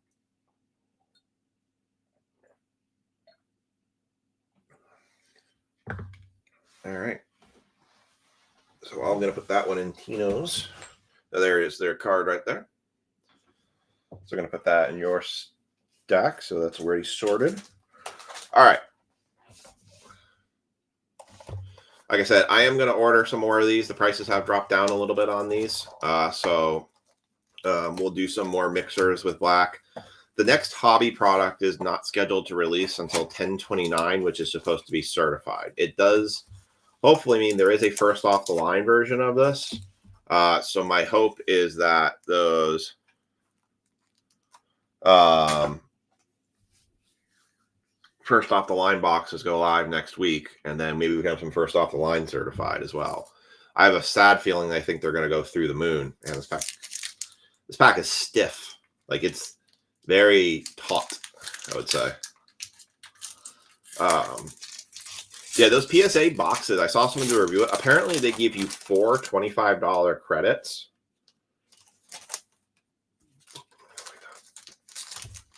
All right. So I'm going to put that one in Tino's. So there is their card right there. So I'm going to put that in your stack. So that's already sorted. All right. Like I said, I am going to order some more of these. The prices have dropped down a little bit on these. So we'll do some more mixers with black. The next hobby product is not scheduled to release until 10/29, which is supposed to be certified. It does hopefully mean there is a first off the line version of this. So my hope is that those first off the line boxes go live next week, and then maybe we can have some first off the line certified as well. I have a sad feeling I think they're going to go through the moon. And this pack is stiff. Like, it's very taut, I would say. Yeah, those PSA boxes, I saw someone do a review. Apparently, they give you 4 $25 credits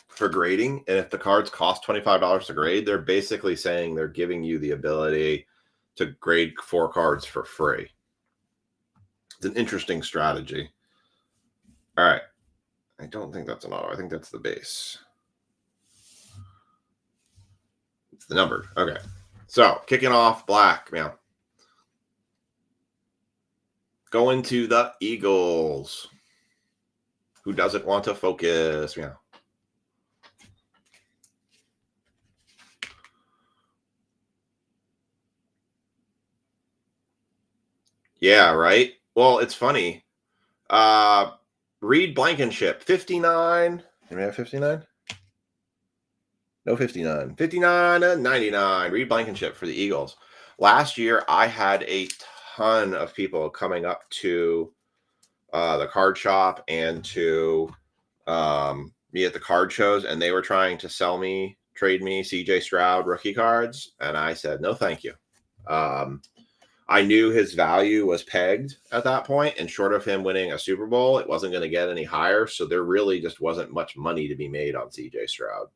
for grading. And if the cards cost $25 to grade, they're basically saying they're giving you the ability to grade 4 cards for free. It's an interesting strategy. All right. I don't think that's an auto. I think that's the base. It's the number. Okay. So, kicking off black, man. Going to the Eagles. Who doesn't want to focus? Yeah. Yeah, right? Well, it's funny. Reed Blankenship, 59. Do we have 59? No, 59. 59 and 99. Reed Blankenship for the Eagles. Last year, I had a ton of people coming up to the card shop and to me at the card shows, and they were trying to sell me, trade me CJ Stroud rookie cards, and I said, no, thank you. I knew his value was pegged at that point, and short of him winning a Super Bowl, it wasn't going to get any higher, so there really just wasn't much money to be made on CJ Stroud.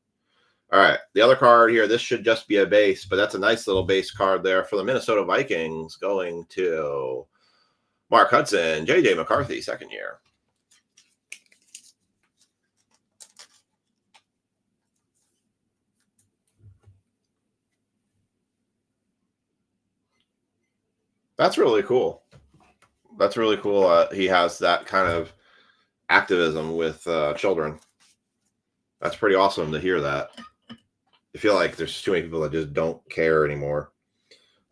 All right, the other card here, this should just be a base, but that's a nice little base card there for the Minnesota Vikings, going to Mark Hudson, J.J. McCarthy, second year. That's really cool. That's really cool. He has that kind of activism with children. That's pretty awesome to hear that. I feel like there's too many people that just don't care anymore.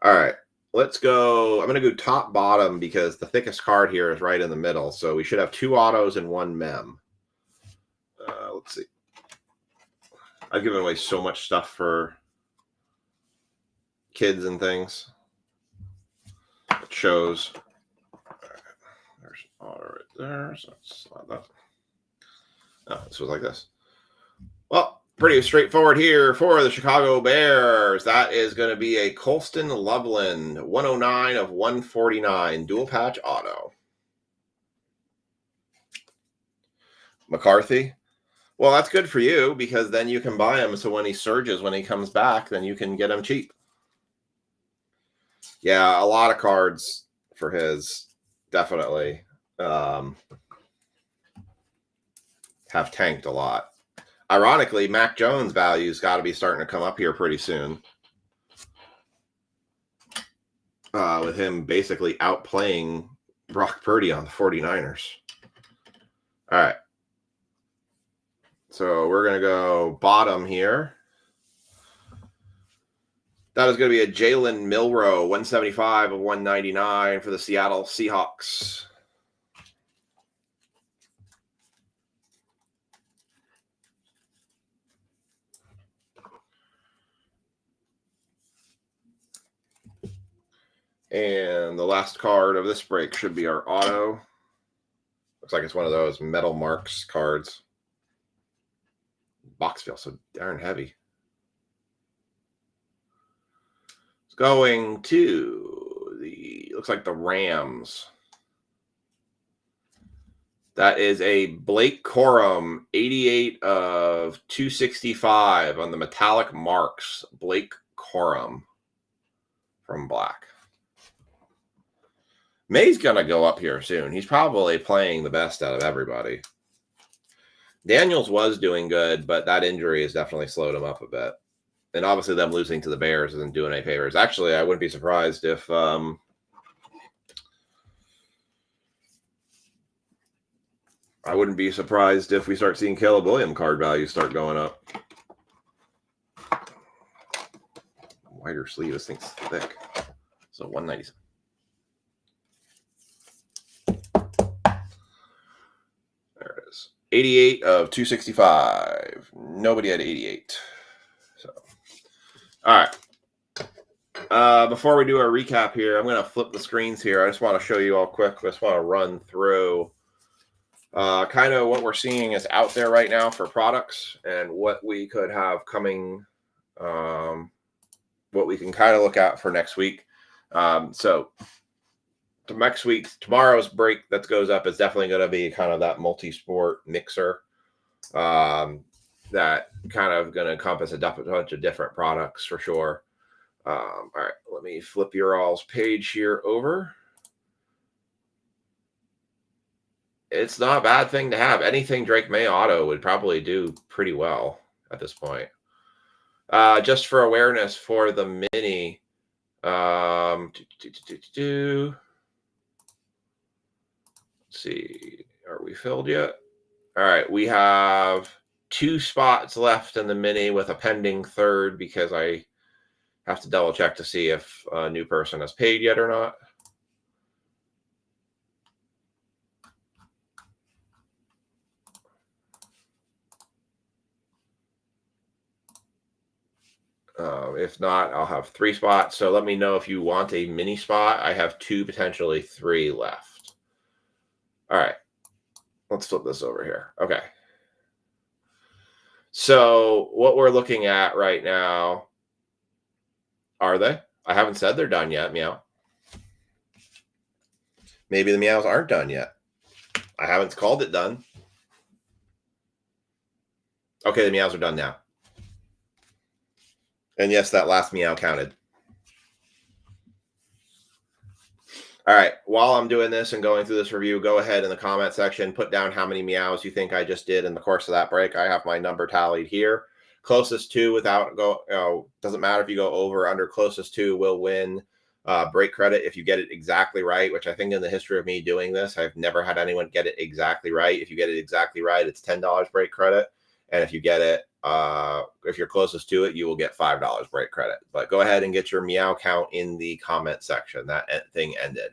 All right, let's go. I'm going to go top bottom because the thickest card here is right in the middle. So we should have 2 autos and 1 mem. Let's see. I've given away so much stuff for kids and things. It shows. There's an auto right there. So it's not that. No, this was like this. Well, pretty straightforward here for the Chicago Bears. That is going to be a Colston Loveland, 109 of 149, dual patch auto. McCarthy. Well, that's good for you because then you can buy him. So when he surges, when he comes back, then you can get him cheap. Yeah, a lot of cards for his, definitely have tanked a lot. Ironically, Mac Jones' value's got to be starting to come up here pretty soon. With him basically outplaying Brock Purdy on the 49ers. All right. So we're going to go bottom here. That is going to be a Jalen Milroe, 175 of 199 for the Seattle Seahawks. And the last card of this break should be our auto. Looks like it's one of those metal marks cards. Box feels so darn heavy. It's going to the, looks like the Rams. That is a Blake Corum, 88 of 265 on the metallic marks. Blake Corum from Black. May's going to go up here soon. He's probably playing the best out of everybody. Daniels was doing good, but that injury has definitely slowed him up a bit. And obviously them losing to the Bears isn't doing any favors. Actually, I wouldn't be surprised if I wouldn't be surprised if we start seeing Caleb Williams card values start going up. Wider sleeve, this thing's thick. So 197. There it is. 88 of 265. Nobody had 88. So, all right. Before we do our recap here, I'm going to flip the screens here. I just want to show you all quick. I just want to run through kind of what we're seeing is out there right now for products and what we could have coming, what we can kind of look at for next week. So to next week, tomorrow's break that goes up is definitely going to be kind of that multi-sport mixer that kind of going to encompass a bunch of different products for sure. All right, let me flip your all's page here over. It's not a bad thing to have. Anything Drake May auto would probably do pretty well at this point. Just for awareness for the mini, let's see, are we filled yet? All right, we have 2 spots left in the mini with a pending third because I have to double check to see if a new person has paid yet or not. If not, I'll have 3 spots. So let me know if you want a mini spot. I have 2, potentially 3 left. All right. Let's flip this over here. Okay. So what we're looking at right now, are they? I haven't said they're done yet, meow. Maybe the meows aren't done yet. I haven't called it done. Okay, the meows are done now. And yes, that last meow counted. All right, while I'm doing this and going through this review, go ahead in the comment section, put down how many meows you think I just did in the course of that break. I have my number tallied here. Closest to without doesn't matter if you go over or under, closest to will win break credit if you get it exactly right, which I think in the history of me doing this, I've never had anyone get it exactly right. If you get it exactly right, it's $10 break credit. And if you get it, if you're closest to it, you will get $5 break credit. But go ahead and get your meow count in the comment section. That thing ended.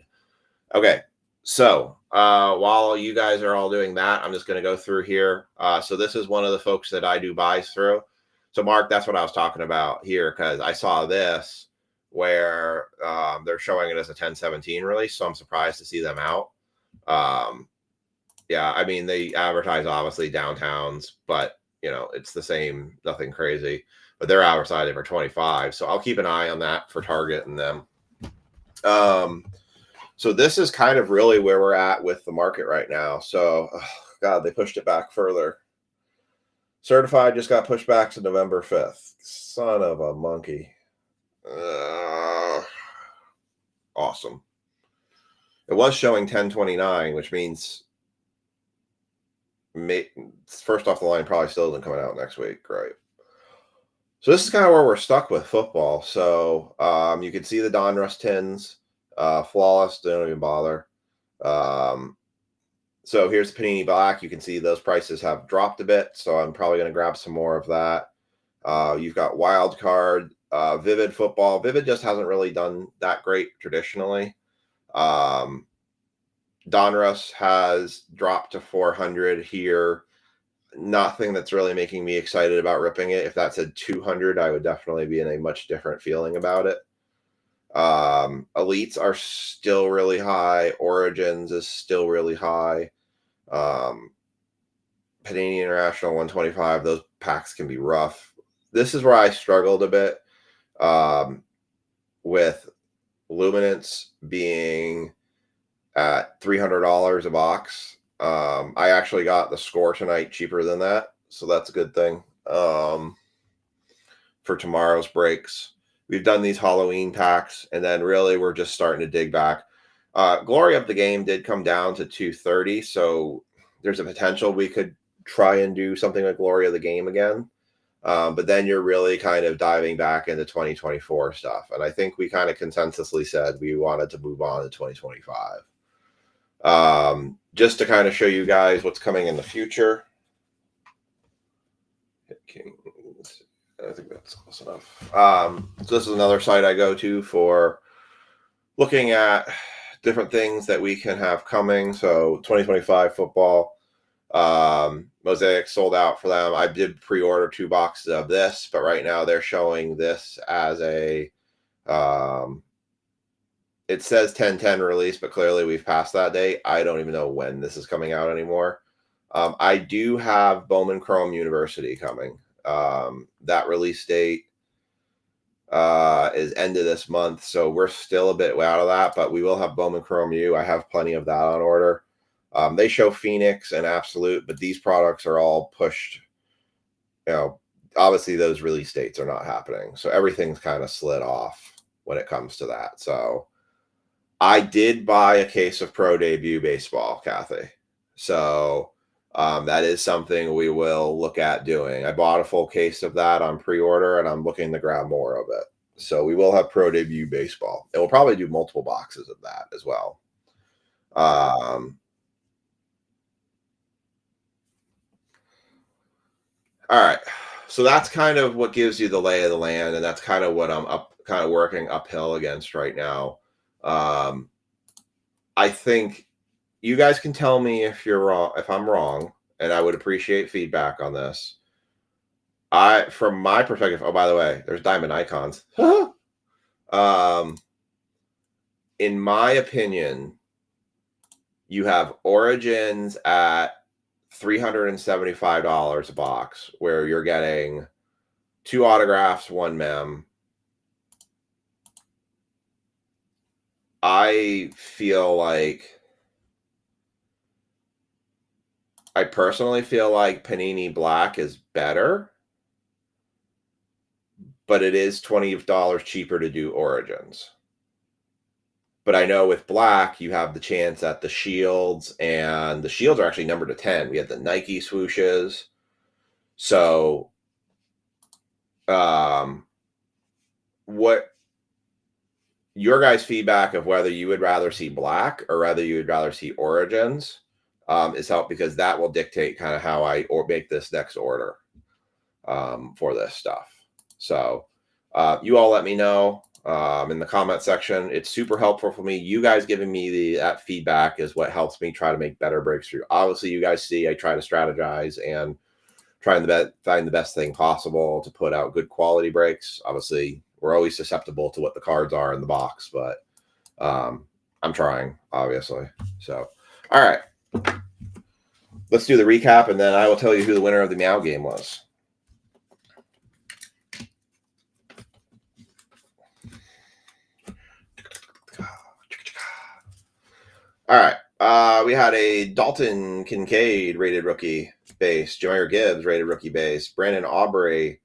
Okay, so while you guys are all doing that, I'm just going to go through here. So this is one of the folks that I do buys through. So Mark, that's what I was talking about here, because I saw this where they're showing it as a 1017 release. So I'm surprised to see them out. Yeah, I mean, they advertise obviously downtowns, but you know, it's the same, nothing crazy, but they're advertising for 25. So I'll keep an eye on that for Target and them. So this is kind of really where we're at with the market right now. So, God, they pushed it back further. Certified just got pushed back to November 5th. Son of a monkey. Awesome. It was showing 1029, which means first off the line probably still isn't coming out next week, right? So this is kind of where we're stuck with football. So you can see the Donruss tins, flawless, don't even bother. So here's the Panini Black. You can see those prices have dropped a bit, so I'm probably going to grab some more of that. You've got Wild Card, Vivid Football. Vivid just hasn't really done that great traditionally. Donruss has dropped to 400 here. Nothing that's really making me excited about ripping it. If that said 200, I would definitely be in a much different feeling about it. Elites are still really high. Origins is still really high. Panini International 125, those packs can be rough. This is where I struggled a bit with Luminance being at $300 a box. I actually got the score tonight cheaper than that, so that's a good thing for tomorrow's breaks. We've done these Halloween packs, and then really we're just starting to dig back. Glory of the Game did come down to 230, so there's a potential we could try and do something like Glory of the Game again. But then you're really kind of diving back into 2024 stuff. And I think we kind of consensusly said we wanted to move on to 2025. Just to kind of show you guys what's coming in the future. I think that's close enough. So this is another site I go to for looking at different things that we can have coming. So 2025 football. Mosaic sold out for them. I did pre-order 2 boxes of this, but right now they're showing this as a it says 10/10 release, but clearly we've passed that date. I don't even know when this is coming out anymore. I do have Bowman Chrome University coming. That release date is end of this month, so we're still a bit out of that, but we will have Bowman Chrome U. I have plenty of that on order. They show Phoenix and Absolute, but these products are all pushed. You know, obviously those release dates are not happening, so everything's kind of slid off when it comes to that. So I did buy a case of Pro Debut Baseball, Kathy. So that is something we will look at doing. I bought a full case of that on pre-order, and I'm looking to grab more of it. So we will have Pro Debut Baseball, and we'll probably do multiple boxes of that as well. All right. So that's kind of what gives you the lay of the land, and that's kind of what I'm kind of working uphill against right now. I think you guys can tell me if you're wrong, if I'm wrong, and I would appreciate feedback on this. From my perspective, oh, by the way, there's diamond icons. In my opinion, you have Origins at $375 a box, where you're getting 2 autographs, 1 mem. I personally feel like Panini Black is better, but it is $20 cheaper to do Origins. But I know with Black, you have the chance at the shields, and the shields are actually numbered to 10. We had the Nike swooshes. So, what your guys' feedback of whether you would rather see Black or whether you would rather see Origins is help, because that will dictate kind of how I make this next order for this stuff. So you all let me know in the comment section. It's super helpful for me. You guys giving me that feedback is what helps me try to make better breakthrough. Obviously, you guys see I try to strategize and trying to find the best thing possible to put out good quality breaks. Obviously, we're always susceptible to what the cards are in the box, but I'm trying, obviously. So, all right. Let's do the recap, and then I will tell you who the winner of the Meow game was. All right. We had a Dalton Kincaid rated rookie base, Jahmyr Gibbs rated rookie base, Brandon Aubrey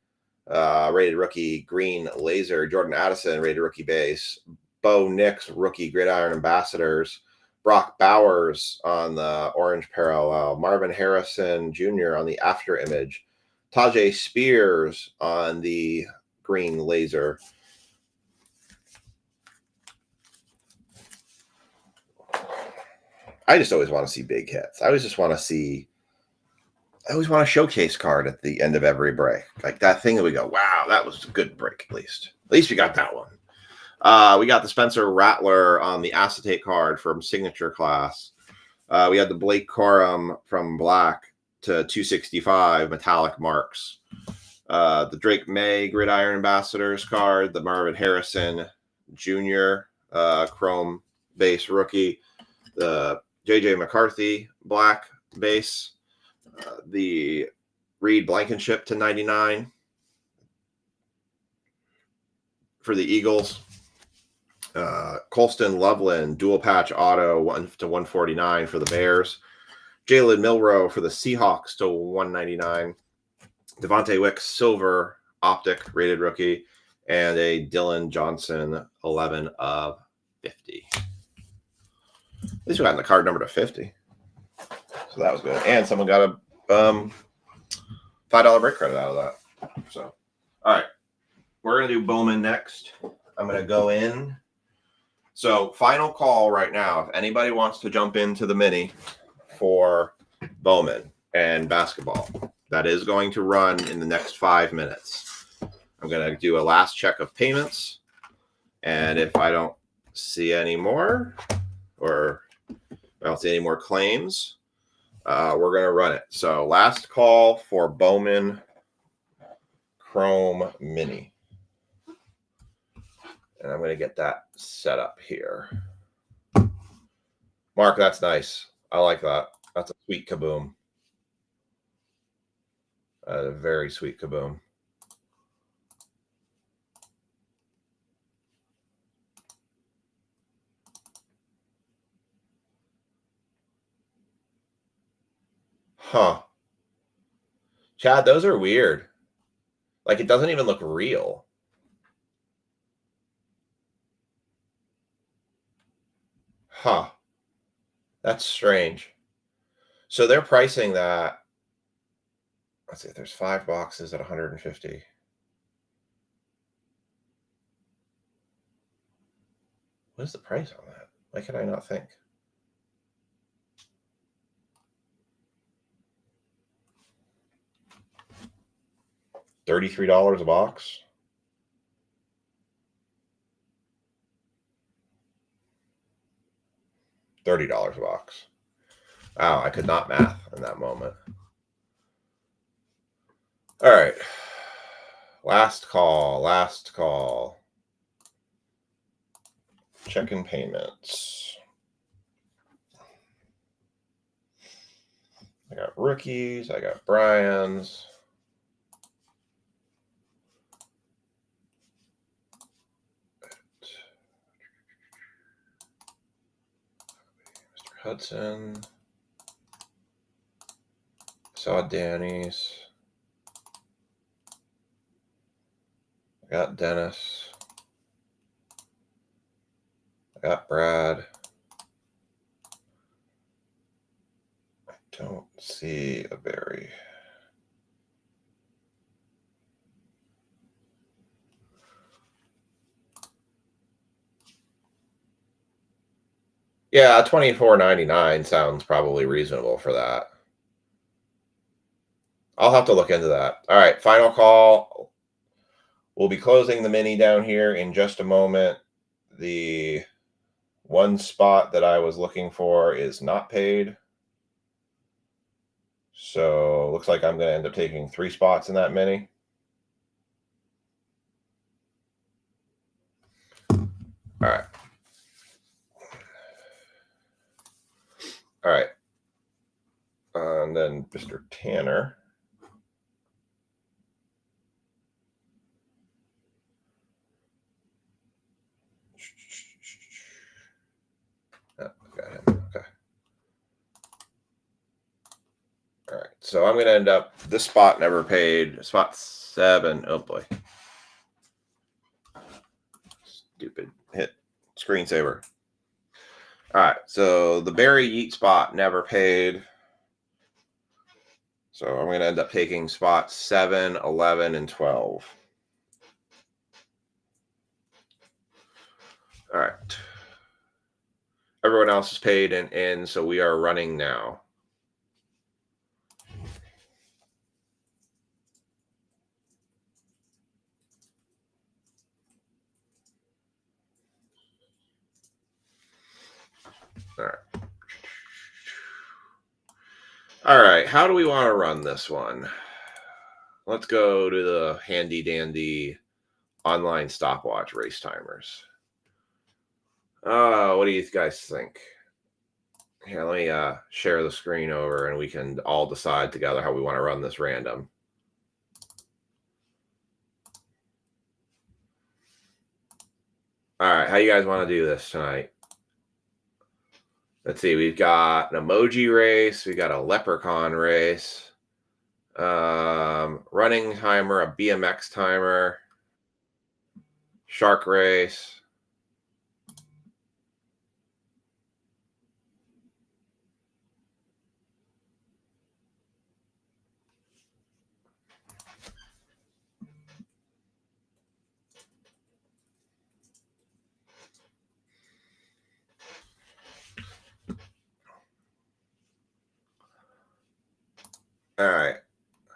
rated rookie green laser, Jordan Addison rated rookie base, Bo Nix rookie gridiron ambassadors, Brock Bowers on the orange parallel, Marvin Harrison Jr. on the after image, Tajay Spears on the green laser. I just always want to see big hits. I always want a showcase card at the end of every break. Like that thing that we go, wow, that was a good break at least. At least we got that one. We got the Spencer Rattler on the acetate card from Signature Class. We had the Blake Corum from Black to 265 metallic marks. The Drake May Gridiron Ambassadors card, the Marvin Harrison Jr. Chrome base rookie, the JJ McCarthy Black base, the Reed Blankenship to 99 for the Eagles. Colston Loveland dual patch auto 1 to 149 for the Bears. Jalen Milroe for the Seahawks to 199. Devontae Wicks silver optic rated rookie, and a Dylan Johnson 11 of 50. At least we got the card number to 50, so that was good. And someone got a $5 break credit out of that. So, all right, we're gonna do Bowman next. I'm gonna go in. So, final call right now. If anybody wants to jump into the mini for Bowman and basketball, that is going to run in the next 5 minutes. I'm going to do a last check of payments. And if I don't see any more, or I don't see any more claims, we're going to run it. So last call for Bowman Chrome Mini. And I'm going to get that set up here. Mark, that's nice. I like that. That's a sweet kaboom. A very sweet kaboom. Huh. Chad, those are weird. Like, it doesn't even look real. Huh. That's strange. So they're pricing that. Let's see, if there's 5 boxes at 150. What is the price on that? Why can I not think? $33 a box. $30 a box. Wow, I could not math in that moment. All right. Last call. Last call. Checking payments. I got rookies. I got Brian's. Mr. Hudson. Saw Danny's. I got Dennis. I got Brad. I don't see a Barry. Yeah, $24.99 sounds probably reasonable for that. I'll have to look into that. All right, final call. We'll be closing the mini down here in just a moment. The one spot that I was looking for is not paid. So looks like I'm going to end up taking 3 spots in that mini. All right. All right. And then Mr. Tanner. Oh, got him. Okay. All right. So I'm going to end up, this spot never paid. Spot 7. Oh, boy. Stupid hit screensaver. All right. So the Barry Yeet spot never paid. So I'm going to end up taking spots 7, 11, and 12. All right. Everyone else is paid and in, so we are running now. All right. All right. How do we want to run this one? Let's go to the handy dandy online stopwatch race timers. What do you guys think? Here, let me share the screen over and we can all decide together how we want to run this random. All right, how you guys want to do this tonight? Let's see, we've got an emoji race, we got a leprechaun race, running timer, a BMX timer, shark race. All right.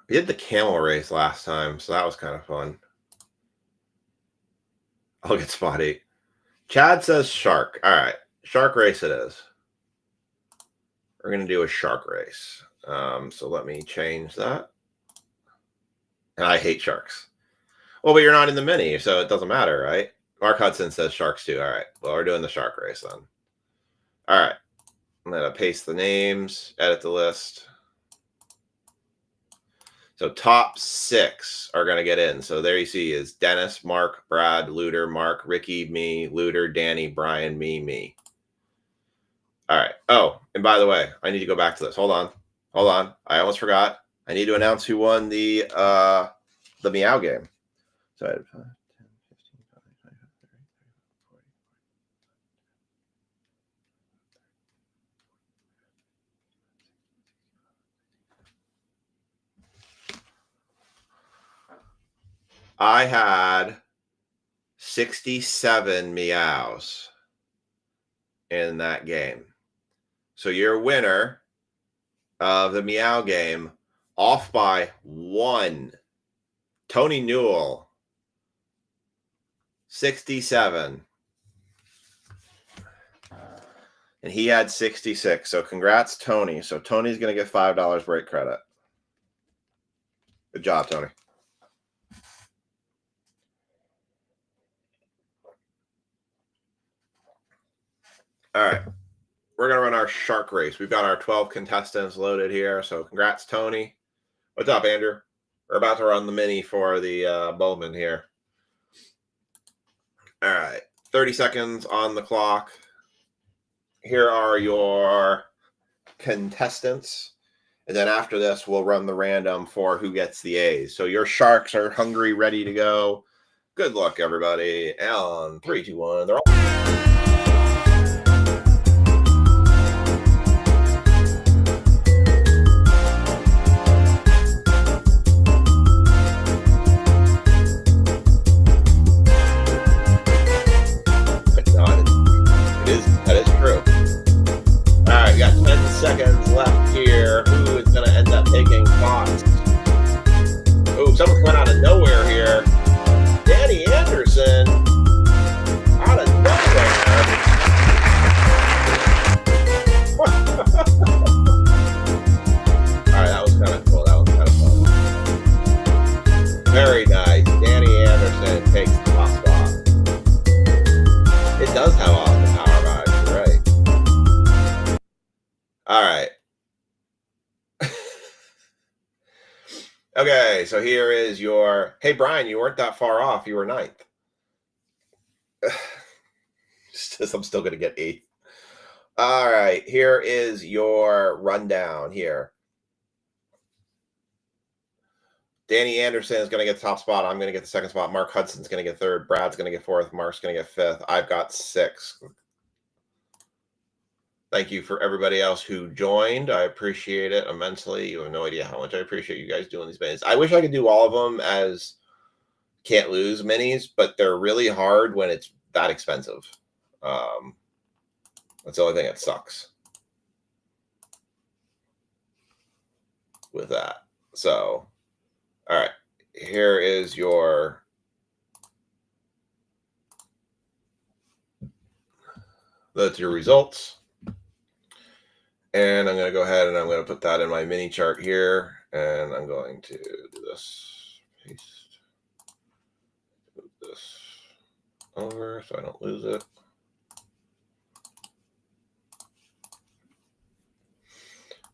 We did the camel race last time, so that was kind of fun. I'll get spotty. Chad says shark. All right. Shark race it is. We're going to do a shark race. So let me change that. And I hate sharks. Well, but you're not in the mini, so it doesn't matter, right? Mark Hudson says sharks too. All right. Well, we're doing the shark race then. All right. I'm going to paste the names, edit the list. So top 6 are going to get in. So there you see is Dennis, Mark, Brad, Luder, Mark, Ricky, me, Luder, Danny, Brian, me. All right. Oh, and by the way, I need to go back to this. Hold on. I almost forgot. I need to announce who won the Meow game. So I had 5, 10, 15, 20, 25, 30, 40. I had 67 meows in that game. So your winner of the Meow game, off by 1, Tony Newell, 67. And he had 66. So congrats, Tony. So Tony's going to get $5 break credit. Good job, Tony. All right. We're going to run our shark race. We've got our 12 contestants loaded here. So congrats, Tony. What's up, Andrew? We're about to run the mini for the Bowman here. All right. 30 seconds on the clock. Here are your contestants. And then after this, we'll run the random for who gets the A's. So your sharks are hungry, ready to go. Good luck, everybody. And 3, 2, 1. They're all. That is true. All right, we got 10 seconds left here. Who is going to end up taking spots? Oh, someone's coming out of nowhere here. Danny Anderson out of nowhere. All right, that was kind of cool. That was kind of fun. Very nice. Danny Anderson takes the top spot. It does have awesome power vibes, right? All right. Okay, so here is your. Hey, Brian, you weren't that far off. You were 9th. I'm still going to get 8th. All right, here is your rundown here. Danny Anderson is going to get the top spot. I'm going to get the 2nd spot. Mark Hudson's going to get 3rd. Brad's going to get 4th. Mark's going to get 5th. I've got 6th. Thank you for everybody else who joined. I appreciate it immensely. You have no idea how much I appreciate you guys doing these minis. I wish I could do all of them as can't lose minis, but they're really hard when it's that expensive. That's the only thing that sucks with that. So, all right, here is your. That's your results. And I'm going to go ahead and I'm going to put that in my mini chart here. And I'm going to do this. Paste. Move this over so I don't lose it.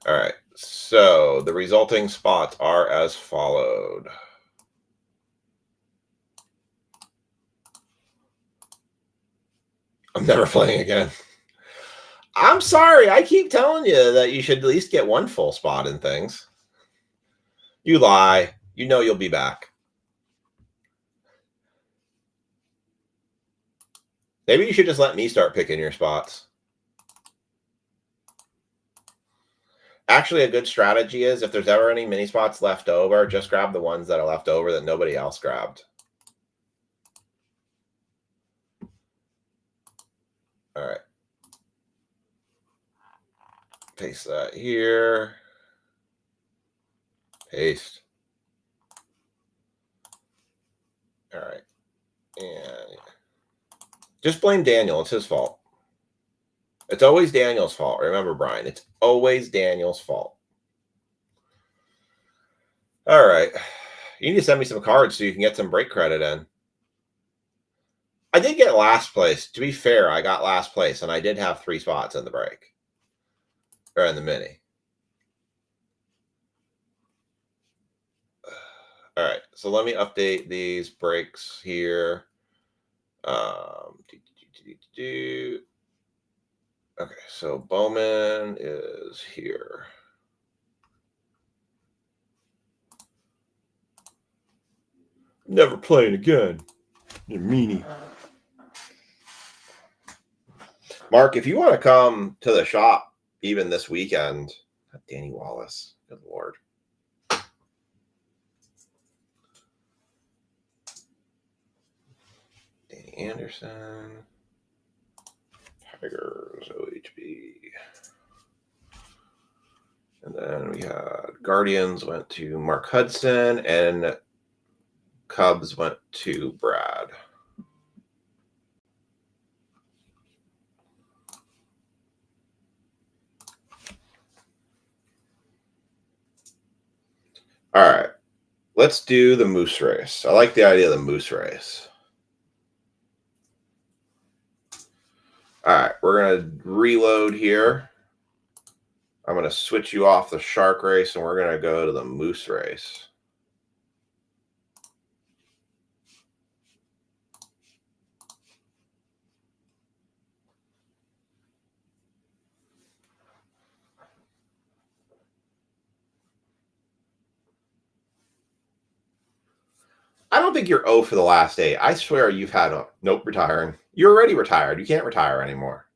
All right. So the resulting spots are as followed. I'm never playing again. I'm sorry. I keep telling you that you should at least get 1 full spot in things. You lie. You know you'll be back. Maybe you should just let me start picking your spots. Actually, a good strategy is if there's ever any mini spots left over, just grab the ones that are left over that nobody else grabbed. All right. Paste that here. Paste. All right. And just blame Daniel. It's his fault. It's always Daniel's fault. Remember, Brian, it's always Daniel's fault. All right. You need to send me some cards so you can get some break credit in. I did get last place. To be fair, I got last place, and I did have 3 spots in the break. Or in the mini. All right, so let me update these breaks here. Okay, so Bowman is here. Never playing again. You meanie. Mark, if you want to come to the shop even this weekend, Danny Wallace, good Lord. Danny Anderson, Tigers, OHB. And then we had Guardians went to Mark Hudson and Cubs went to Brad. All right, let's do the moose race. I like the idea of the moose race. All right, we're going to reload here. I'm going to switch you off the shark race, and we're going to go to the moose race. I don't think you're 0 for the last 8. I swear you've had a nope, retiring. You're already retired. You can't retire anymore.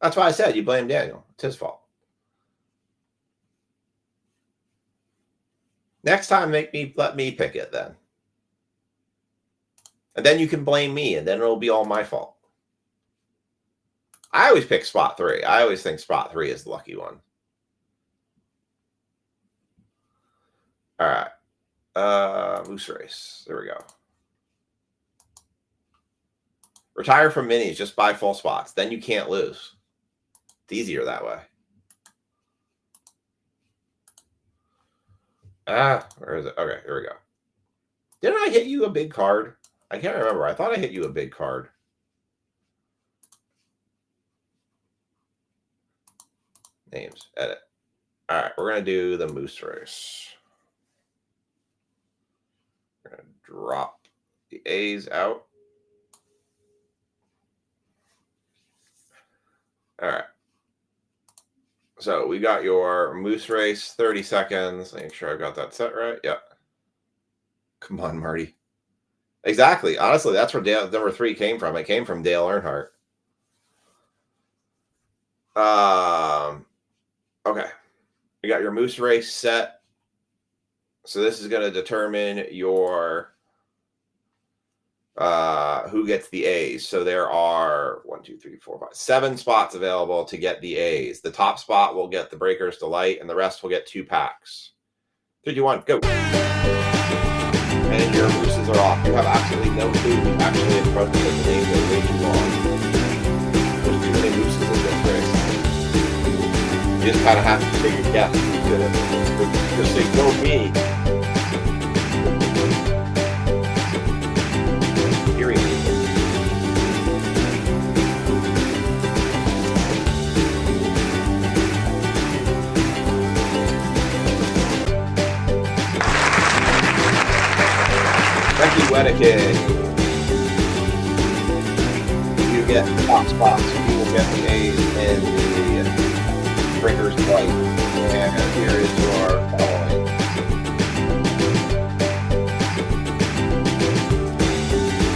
That's why I said you blame Daniel. It's his fault. Next time, let me pick it then. And then you can blame me, and then it'll be all my fault. I always pick spot 3. I always think spot 3 is the lucky one. All right. Moose race. There we go. Retire from minis. Just buy full spots. Then you can't lose. It's easier that way. Where is it? Okay, here we go. Didn't I hit you a big card? I can't remember. I thought I hit you a big card. Names. Edit. All right, we're going to do the moose race. We're going to drop the A's out. All right. So we got your moose race, 30 seconds. Make sure I got that set right. Yep. Come on, Marty. Exactly. Honestly, that's where Dale, number 3 came from. It came from Dale Earnhardt. Okay. You got your moose race set. So this is going to determine your who gets the A's. So there are 7 spots available to get the A's. The top spot will get the Breakers Delight, and the rest will get 2 packs. 3, 2, 1, go. And your mooses are off. You have absolutely no clue who's actually in front of the names are way too long. There's too many mooses in this race. You just kind of have to take a guess who's good at it. Just say, go me. Hearing people. Becky Wedekig. You get top spots. You will get the A's and the Breakers White. And here is your following.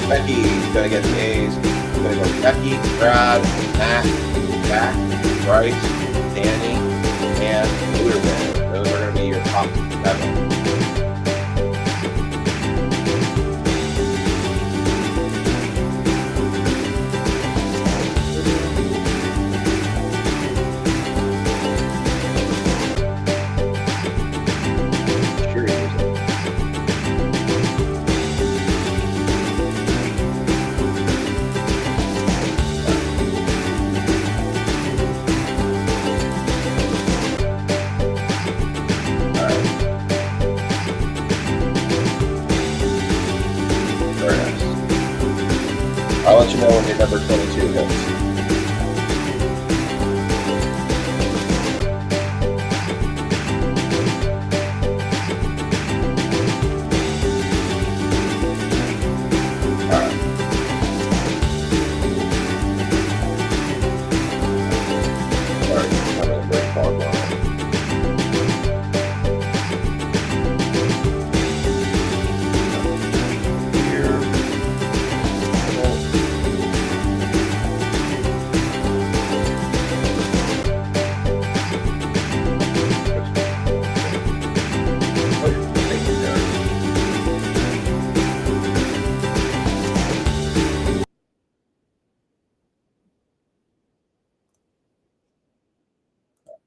Becky's going to get the A's. We're going to go Becky, Brad, Matt, Jack, Bryce, Danny, and Luderman. Those are going to be your top 7. I'll let you know when your number 22 hits.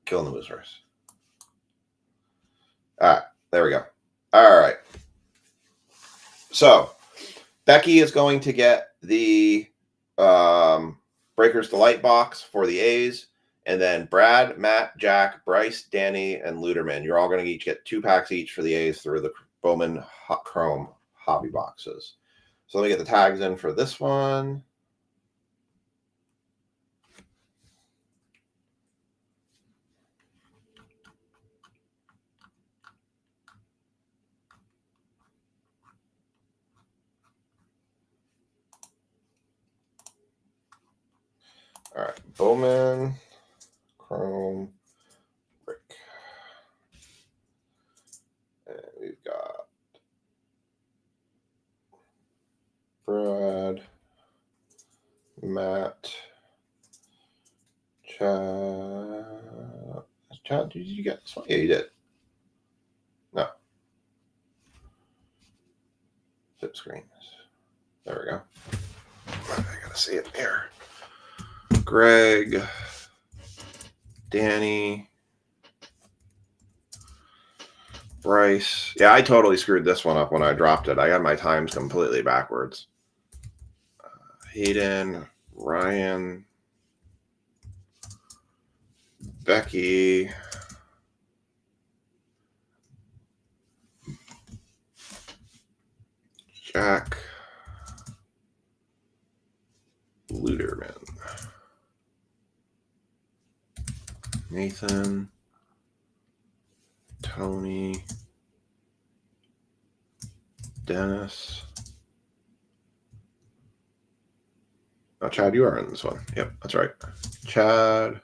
Killing the moose race. All right, there we go. All right. So Becky is going to get the Breakers Delight box for the A's, and then Brad, Matt, Jack, Bryce, Danny, and Luderman. You're all going to each get 2 packs each for the A's through the BOWMAN Chrome hobby boxes. So let me get the tags in for this one. All right, Bowman, Chrome, Brick. And we've got Brad, Matt, Chad. Chad, did you get this one? Yeah, you did. No. Flip screens. There we go. I gotta see it here. Greg, Danny, Bryce. Yeah, I totally screwed this one up when I dropped it. I got my times completely backwards. Hayden, Ryan, Becky, Jack, Luderman, Nathan, Tony, Dennis. Oh, Chad, you are in this one. Yep, that's right. Chad.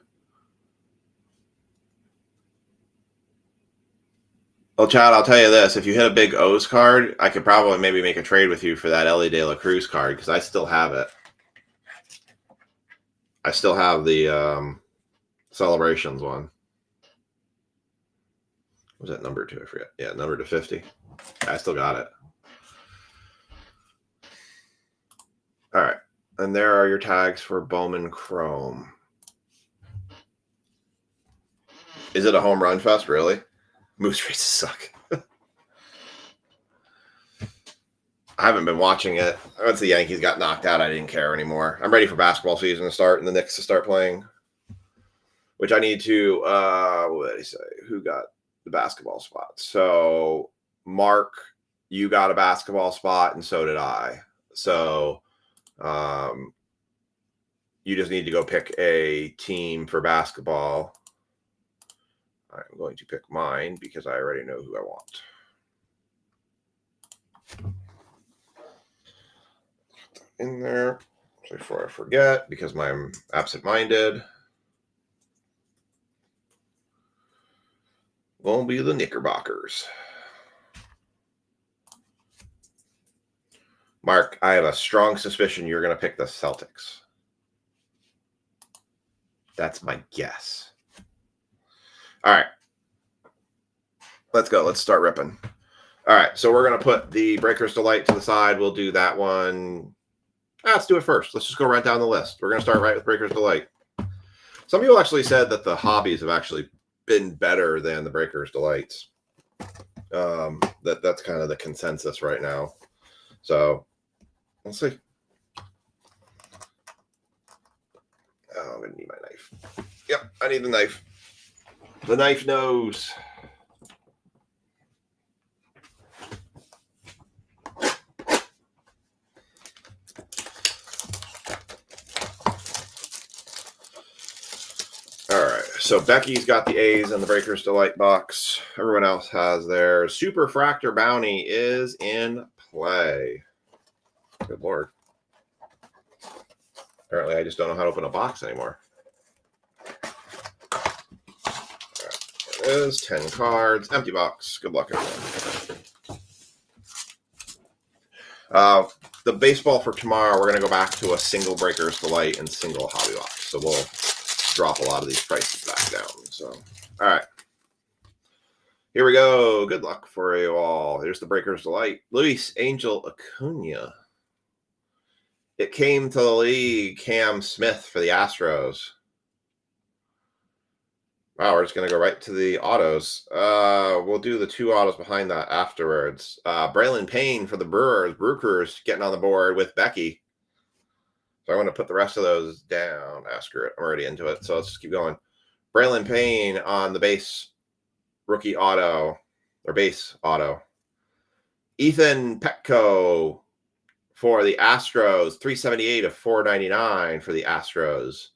Well, Chad, I'll tell you this. If you hit a big O's card, I could probably maybe make a trade with you for that Ellie De La Cruz card because I still have it. I still have the Celebrations one. What was that number to? I forget. Yeah, number to 50. I still got it. All right. And there are your tags for Bowman Chrome. Is it a home run fest, really? Moose races suck. I haven't been watching it. Once the Yankees got knocked out, I didn't care anymore. I'm ready for basketball season to start and the Knicks to start playing, which I need to, what did he say? Who got the basketball spot? So, Mark, you got a basketball spot, and so did I. So, you just need to go pick a team for basketball. I'm going to pick mine because I already know who I want. In there before I forget because I'm absent-minded. Won't be the Knickerbockers. Mark, I have a strong suspicion you're going to pick the Celtics. That's my guess. All right. Let's go. Let's start ripping. All right. So we're going to put the Breakers Delight to the side. We'll do that one. Let's do it first. Let's just go right down the list. We're going to start right with Breakers Delight. Some people actually said that the hobbies have actually been better than the Breakers Delights. That's kind of the consensus right now. So we'll see. Oh, I'm going to need my knife. Yep, I need the knife. The knife knows. All right, so Becky's got the A's in the Breakers Delight box. Everyone else has theirs. Super Fractor Bounty is in play. Good Lord. Apparently, I just don't know how to open a box anymore. All right, there it is. 10 cards. Empty box. Good luck, everyone. The baseball for tomorrow, we're going to go back to a single Breakers Delight and single hobby box. So we'll drop a lot of these prices back down. So, all right. Here we go. Good luck for you all. Here's the Breakers Delight. Luis Angel Acuna. It came to the league. Cam Smith for the Astros. Wow, we're just going to go right to the autos. We'll do the two autos behind that afterwards. Braylon Payne for the Brewers. Brewers getting on the board with Becky. So I want to put the rest of those down. Asker it. I'm already into it. So let's just keep going. Braylon Payne on the base rookie auto or base auto. Ethan Petco for the Astros. 378 of 499 for the Astros.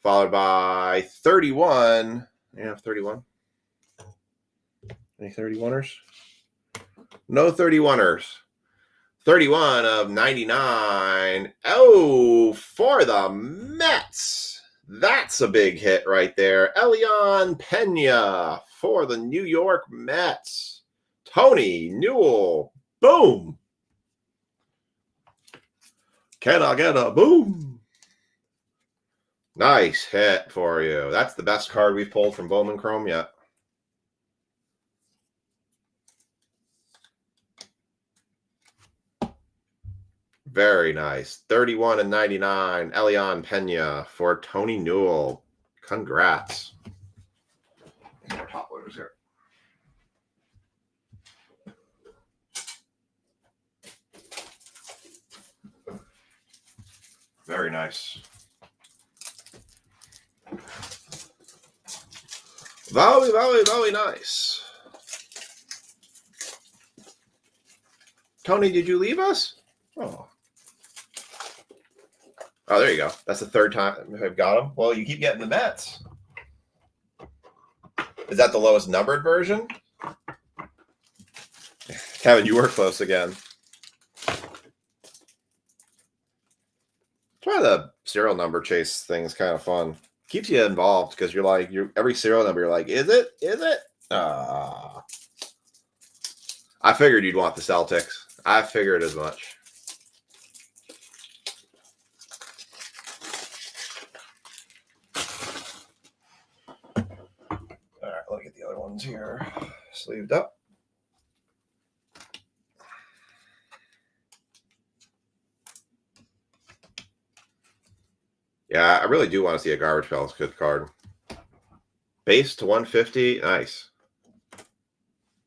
Followed by 31. You have 31? Any 31ers? No 31ers. 31 of 99. Oh, for the Mets. That's a big hit right there. Elian Pena for the New York Mets. Tony Newell. Boom. Can I get a boom? Nice hit for you. That's the best card we've pulled from Bowman Chrome yet. Very nice. 31 and 99. Elian Pena for Tony Newell. Congrats. More top loaders here. Very nice. Very nice. Tony, did you leave us? Oh. Oh, there you go. That's the third time I've got them. Well, you keep getting the Mets. Is that the lowest numbered version? Kevin, you were close again. Try the serial number chase thing's kind of fun. Keeps you involved because you're like, every serial number, you're like, is it? Is it? I figured you'd want the Celtics. I figured as much. All right, let me get the other ones here sleeved up. Yeah, I really do want to see a Garbage Pail. It's a good card. Base to 150. Nice.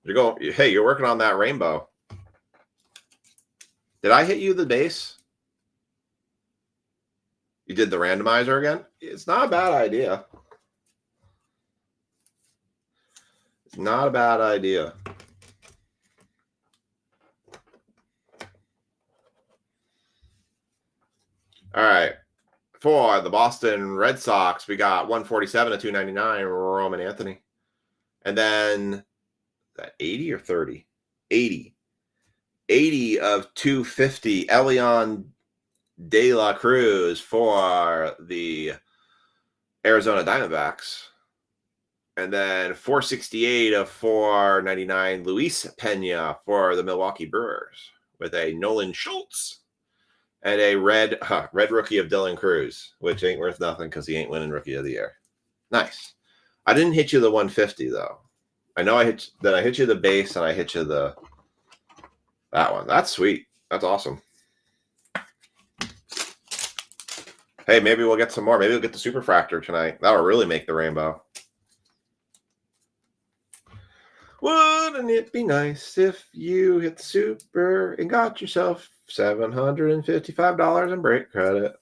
Hey, you're working on that rainbow. Did I hit you the base? You did the randomizer again? It's not a bad idea. It's not a bad idea. All right. For the Boston Red Sox, we got 147 to 299, Roman Anthony. And then, that 80 or 30? 80. 80 of 250, Elian De La Cruz for the Arizona Diamondbacks. And then 468 of 499, Luis Pena for the Milwaukee Brewers with a Nolan Schultz. And a red rookie of Dylan Cruz, which ain't worth nothing because he ain't winning Rookie of the Year. Nice. I didn't hit you the 150 though. I know I hit you the base and I hit you that one. That's sweet. That's awesome. Hey, maybe we'll get some more. Maybe we'll get the Superfractor tonight. That'll really make the rainbow. Wouldn't it be nice if you hit the super and got yourself $755 in break credit?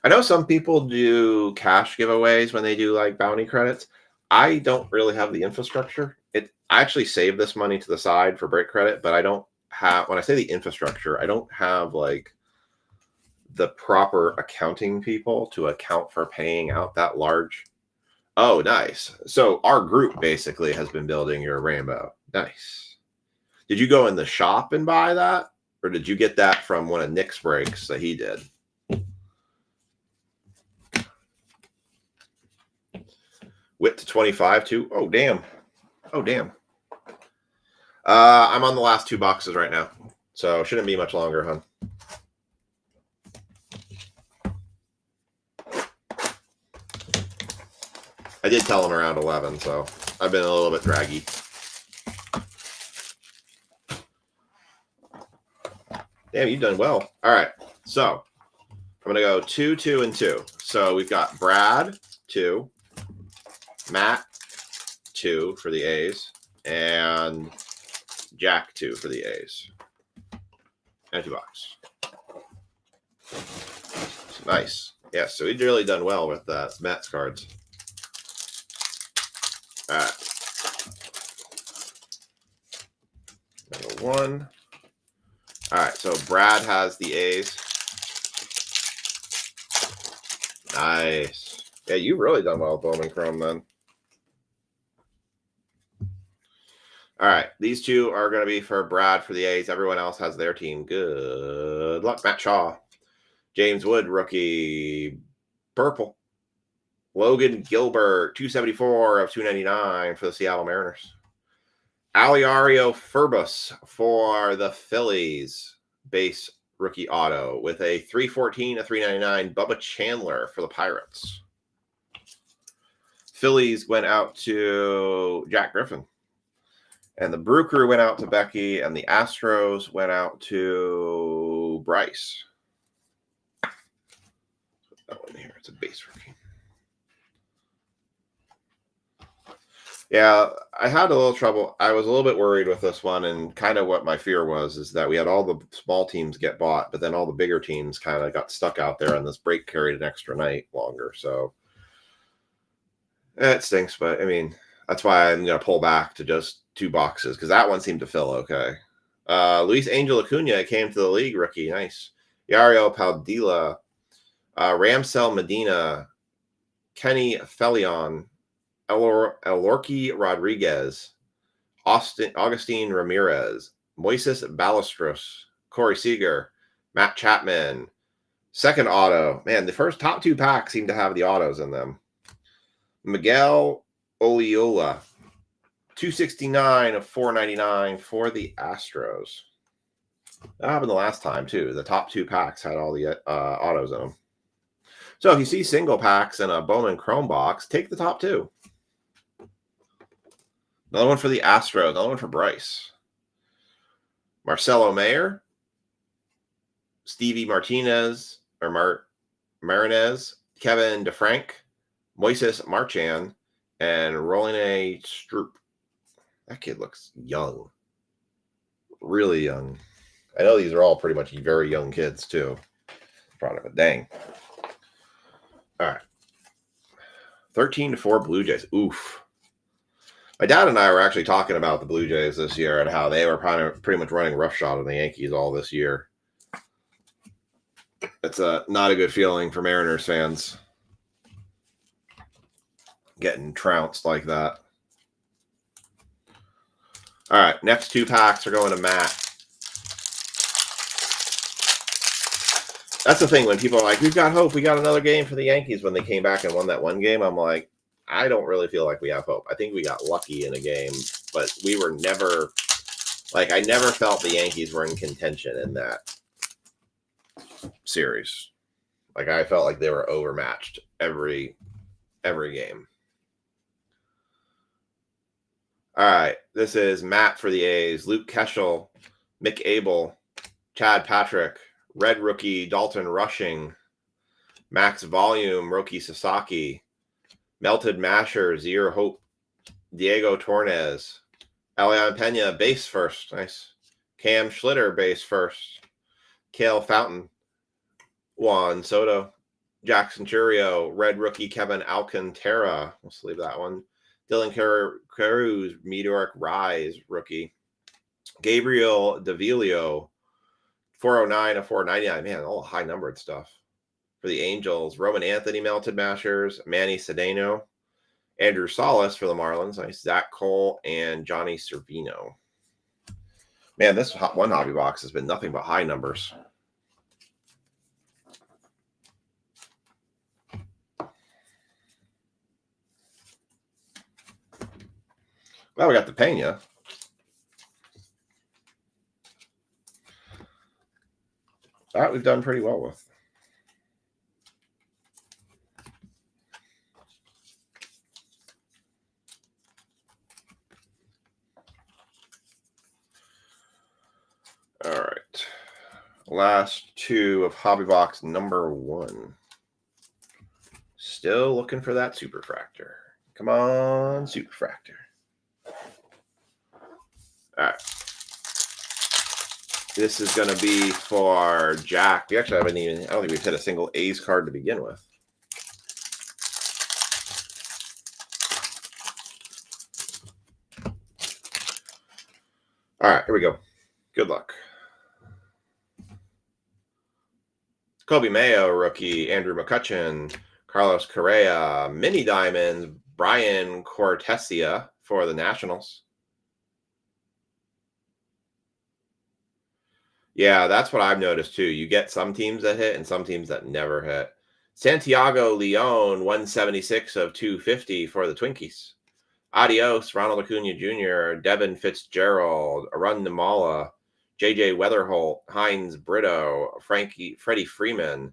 I know some people do cash giveaways when they do like bounty credits. I don't really have the infrastructure. I actually save this money to the side for break credit, but I don't have, when I say the infrastructure, I don't have like the proper accounting people to account for paying out that large. Oh, nice. So our group basically has been building your rainbow. Nice. Did you go in the shop and buy that? Or did you get that from one of Nick's breaks that he did? Wit to 25 too. Oh, damn. Oh, damn. I'm on the last 2 boxes right now. So shouldn't be much longer, hon. I did tell him around 11, so I've been a little bit draggy. Damn, you've done well. All right, so I'm going to go 2, 2, and 2. So we've got Brad, 2, Matt, 2 for the A's, and Jack, 2 for the A's. Empty box. Nice. Yeah, so he's really done well with Matt's cards. All right. Number 1. All right, so Brad has the A's. Nice. Yeah, you've really done well with Bowman Chrome then. All right, these 2 are going to be for Brad for the A's. Everyone else has their team. Good luck, Matt Shaw. James Wood, rookie. Purple. Logan Gilbert, 274 of 299 for the Seattle Mariners. Aliario Furbus for the Phillies. Base rookie auto with a 314 of 399. Bubba Chandler for the Pirates. Phillies went out to Jack Griffin. And the Brew Crew went out to Becky. And the Astros went out to Bryce. Put that one here. It's a base rookie. Yeah, I had a little trouble. I was a little bit worried with this one, and kind of what my fear was is that we had all the small teams get bought, but then all the bigger teams kind of got stuck out there, and this break carried an extra night longer. So it stinks, but I mean, that's why I'm going to pull back to just 2 boxes because that one seemed to fill okay. Luis Angel Acuna came to the league, rookie. Nice. Yariel Padilla, Ramsel Medina, Kenny Felion, Elorki Rodriguez, Augustine Ramirez, Moises Ballesteros, Corey Seager, Matt Chapman. Second auto. Man, the first top 2 packs seem to have the autos in them. Miguel Oliola, 269 of 499 for the Astros. That happened the last time, too. The top 2 packs had all the autos in them. So if you see single packs in a Bowman Chrome box, take the top 2. Another one for the Astros. Another one for Bryce. Marcelo Mayer. Stevie Martinez. Or Marinez. Kevin DeFrank. Moises Marchand. And Roline Stroop. That kid looks young. Really young. I know these are all pretty much very young kids, too. Proud of it. Dang. All right. 13-4 Blue Jays. Oof. My dad and I were actually talking about the Blue Jays this year and how they were pretty much running roughshod on the Yankees all this year. It's not a good feeling for Mariners fans getting trounced like that. All right, next 2 packs are going to Matt. That's the thing when people are like, we've got hope. We got another game for the Yankees when they came back and won that one game. I'm like, I don't really feel like we have hope. I think we got lucky in a game, but we were never like I never felt the Yankees were in contention in that series. Like I felt like they were overmatched every game. All right, this is Matt for the A's, Luke Keschel, Mick Abel, Chad Patrick, Red Rookie, Dalton Rushing, Max Volume, Roki Sasaki, Melted Masher, Zier Hope, Diego Tornes, Elian Pena, base first. Nice. Cam Schlitter, base first. Kale Fountain, Juan Soto, Jackson Churio, Red Rookie, Kevin Alcantara. Let's leave that one. Dylan Cruz, Meteoric Rise, rookie. Gabriel Davilio, 409 of 499. Man, all high numbered stuff. For the Angels, Roman Anthony, Melted Mashers, Manny Cedeno, Andrew Salas for the Marlins, nice. Zach Cole, and Johnny Servino. Man, this one hobby box has been nothing but high numbers. Well, we got the Pena. That we've done pretty well with. All right. Last 2 of hobby box number 1. Still looking for that Superfractor. Come on, Superfractor. All right. This is going to be for Jack. We actually haven't even, I don't think we've hit a single A's card to begin with. All right, here we go. Good luck. Kobe Mayo, rookie. Andrew McCutcheon. Carlos Correa. Mini Diamonds. Brian Cortesia for the Nationals. Yeah, that's what I've noticed too. You get some teams that hit and some teams that never hit. Santiago Leone, 176 of 250 for the Twinkies. Adios, Ronald Acuna Jr., Devin Fitzgerald, Arun Nimala, J.J. Weatherholt, Heinz Brito, Freddie Freeman,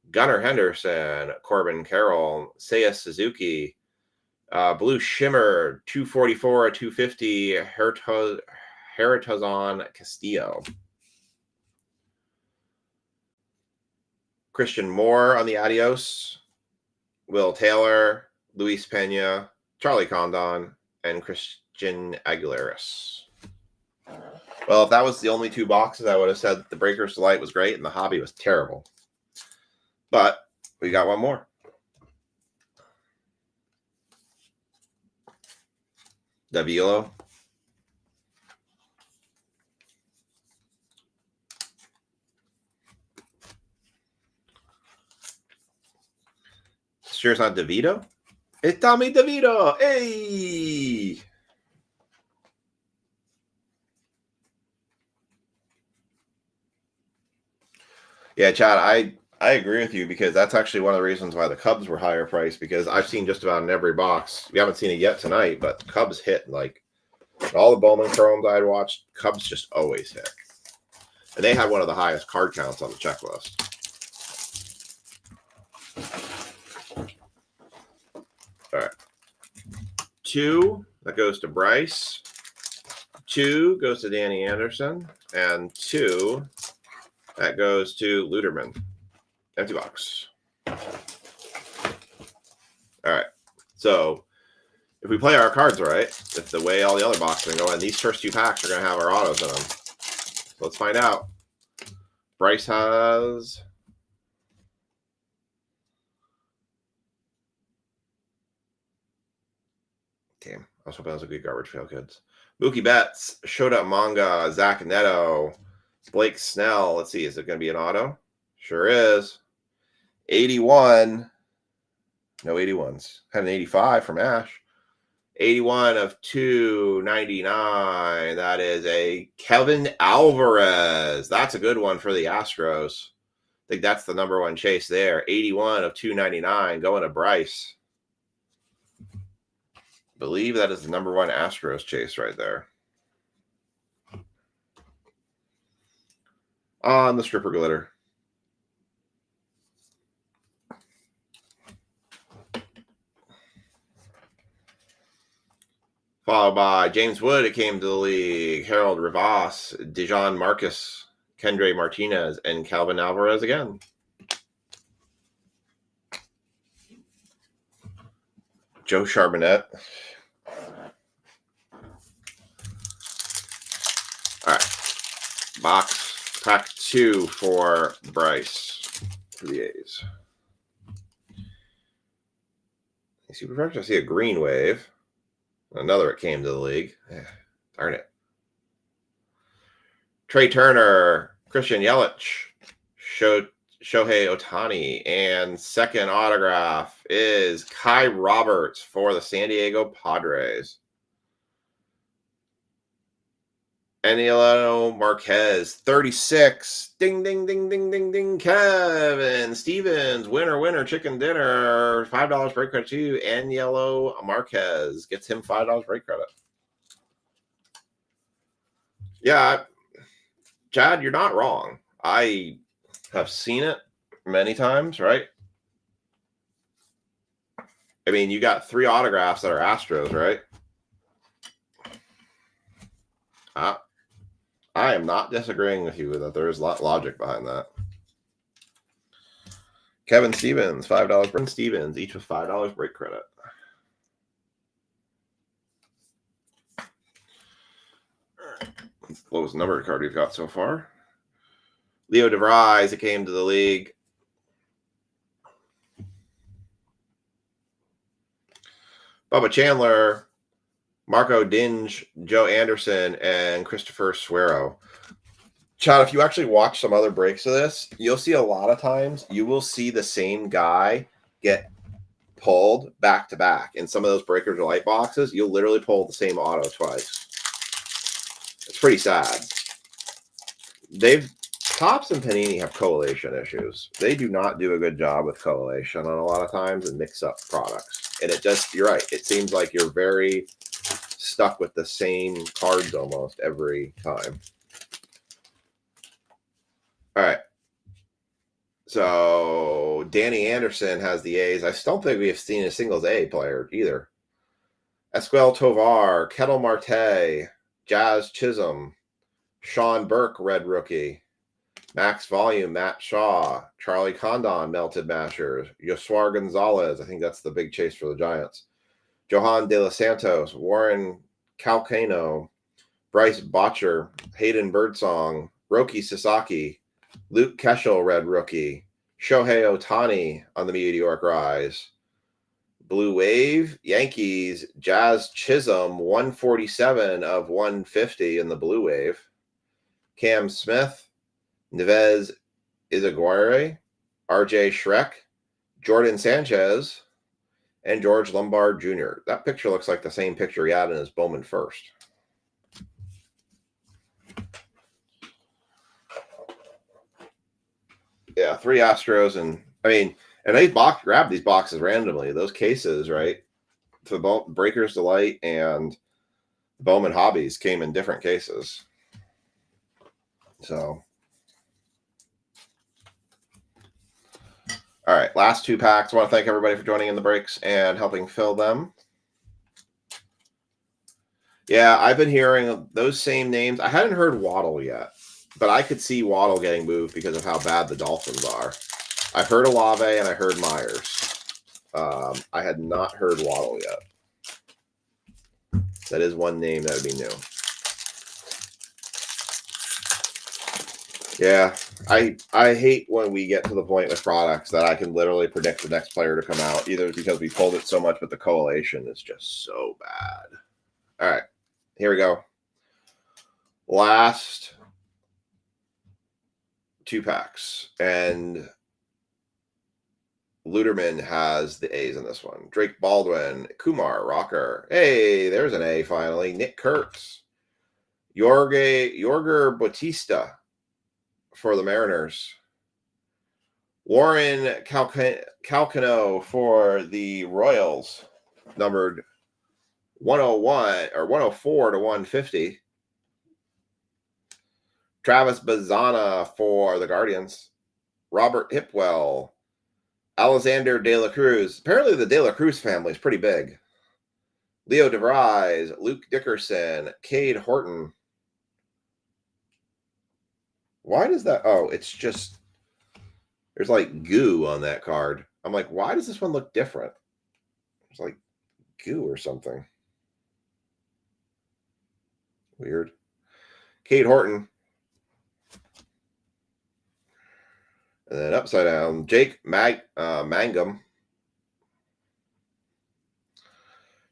Gunnar Henderson, Corbin Carroll, Seiya Suzuki, Blue Shimmer, 244 of 250, Heretazon Castillo. Christian Moore on the Adios, Will Taylor, Luis Pena, Charlie Condon, and Christian Aguilares. Well, if that was the only 2 boxes, I would have said the Breakers Delight was great and the Hobby was terrible. But we got one more. Davilo. Sure it's not DeVito? It's Tommy DeVito. Hey! Yeah, Chad, I agree with you because that's actually one of the reasons why the Cubs were higher priced, because I've seen just about in every box. We haven't seen it yet tonight, but Cubs hit like all the Bowman Chromes I'd watched. Cubs just always hit. And they had one of the highest card counts on the checklist. All right. 2, that goes to Bryce. 2 goes to Danny Anderson. And 2, that goes to Luderman. Empty box. All right. So if we play our cards right, if the way all the other boxes are going, these first 2 packs are going to have our autos in them. So let's find out. Bryce has... Damn, I was hoping that was a good garbage fail, kids. Mookie Betts, Showed Up Manga, Zach Neto, Blake Snell. Let's see, is it going to be an auto? Sure is. 81. No 81s. Had an 85 from Ash. 81 of 299. That is a Kevin Alvarez. That's a good one for the Astros. I think that's the #1 chase there. 81 of 299 going to Bryce. I believe that is the #1 Astros chase right there. On the stripper glitter. Followed by James Wood, it came to the league. Harold Rivas, Dijon Marcus, Kendry Martinez, and Calvin Alvarez again. Joe Charbonnet. All right. Box pack 2 for Bryce for the A's. Super Fresh. I see a green wave. Another it came to the league. Darn it. Trey Turner, Christian Yelich, Shohei Ohtani, and second autograph is Kai Roberts for the San Diego Padres. Eniello Marquez, 36. Ding, ding, ding, ding, ding, ding. Kevin Stevens, winner, chicken dinner. $5 break credit to Eniello Marquez. Gets him $5 break credit. Yeah, Chad, you're not wrong. I have seen it many times, right? I mean, you got 3 autographs that are Astros, right? I am not disagreeing with you that there is logic behind that. Kevin Stevens, $5. Brent Stevens, each with $5 break credit. That's the lowest number card we've got so far. Leo DeVries, it came to the league. Bubba Chandler, Marco Dinge, Joe Anderson, and Christopher Suero. Chad, if you actually watch some other breaks of this, you'll see a lot of times you will see the same guy get pulled back to back. In some of those Breakers Delight boxes, you'll literally pull the same auto twice. It's pretty sad. They've Topps and Panini have collation issues. They do not do a good job with collation on a lot of times and mix up products. And it just, you're right. It seems like you're very stuck with the same cards almost every time. All right. So Danny Anderson has the A's. I still don't think we have seen a singles A player either. Esquel Tovar, Kettle Marte, Jazz Chisholm, Sean Burke, red rookie. Max Volume, Matt Shaw, Charlie Condon, Melted Mashers, Yoswar Gonzalez, I think that's the big chase for the Giants. Johan De Los Santos, Warren Calcano, Bryce Botcher, Hayden Birdsong, Roki Sasaki, Luke Keschel, red rookie, Shohei Ohtani on the meteoric rise. Blue Wave, Yankees, Jazz Chisholm, 147 of 150 in the Blue Wave. Cam Smith, Neves Izaguirre, RJ Shrek, Jordan Sanchez, and George Lombard Jr. That picture looks like the same picture he had in his Bowman first. Yeah, 3 Astros, and I mean, and they grabbed these boxes randomly. Those cases, right? The Breakers Delight and Bowman Hobbies came in different cases. So, all right, last 2 packs. I want to thank everybody for joining in the breaks and helping fill them. Yeah, I've been hearing those same names. I hadn't heard Waddle yet, but I could see Waddle getting moved because of how bad the Dolphins are. I've heard Olave and I heard Myers. I had not heard Waddle yet. That is one name that would be new. Yeah, I hate when we get to the point with products that I can literally predict the next player to come out, either because we pulled it so much, but the collation is just so bad. All right, here we go. Last 2 packs, and Luderman has the A's in this one. Drake Baldwin, Kumar Rocker. Hey, there's an A finally. Nick Kurtz. Yorger Bautista for the Mariners. Warren Calcano for the Royals, numbered 101 or 104 to 150. Travis Bazzana for the Guardians. Robert Hipwell. Alexander De La Cruz. Apparently the De La Cruz family is pretty big. Leo DeVries, Luke Dickerson, Cade Horton. Why does that? Oh, it's just, there's like goo on that card. I'm like, why does this one look different? It's like goo or something. Weird. Cade Horton. And then upside down, Jake Mangum.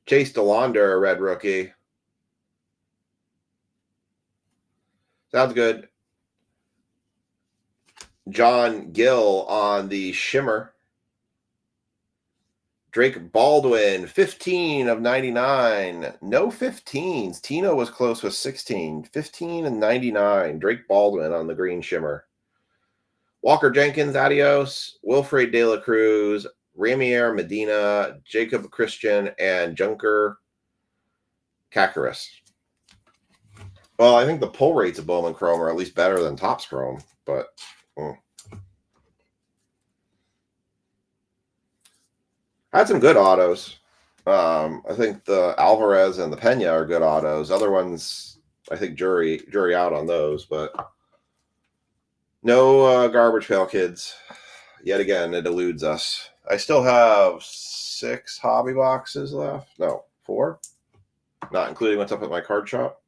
Chase DeLaunder, red rookie. Sounds good. John Gill on the Shimmer. Drake Baldwin, 15 of 99. No 15s. Tino was close with 16. 15 and 99. Drake Baldwin on the green Shimmer. Walker Jenkins, adios. Wilfred De La Cruz, Ramier Medina, Jacob Christian, and Junker Kakaris. Well, I think the pull rates of Bowman Chrome are at least better than Topps Chrome, but I had some good autos. I think the Alvarez and the Pena are good autos. Other ones, I think jury out on those, but no garbage pail kids. Yet again, it eludes us. I still have 6 hobby boxes left. No, 4. Not including what's up at my card shop.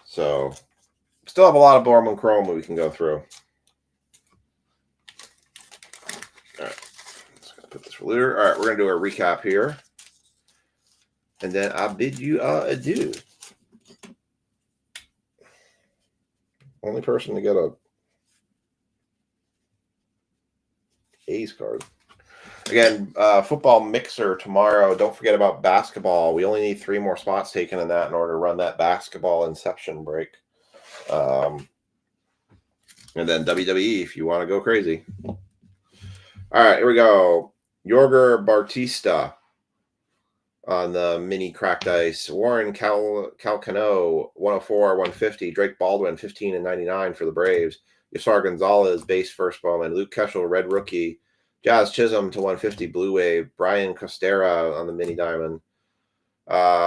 So, still have a lot of Bowman Chrome we can go through. All right, just gonna put this for later. All right, we're gonna do a recap here, and then I bid you adieu. Only person to get a A's card. Again, football mixer tomorrow. Don't forget about basketball. We only need 3 more spots taken in that in order to run that basketball inception break. And then WWE if you want to go crazy. All right, here we go. Jorger Bartista on the mini cracked ice. Warren Calcano, 104, 150. Drake Baldwin, 15 and 99 for the Braves. Yasar Gonzalez, base first Bowman. Luke Keschel, red rookie. Jazz Chisholm to 150, Blue Wave. Brian Costera on the mini diamond.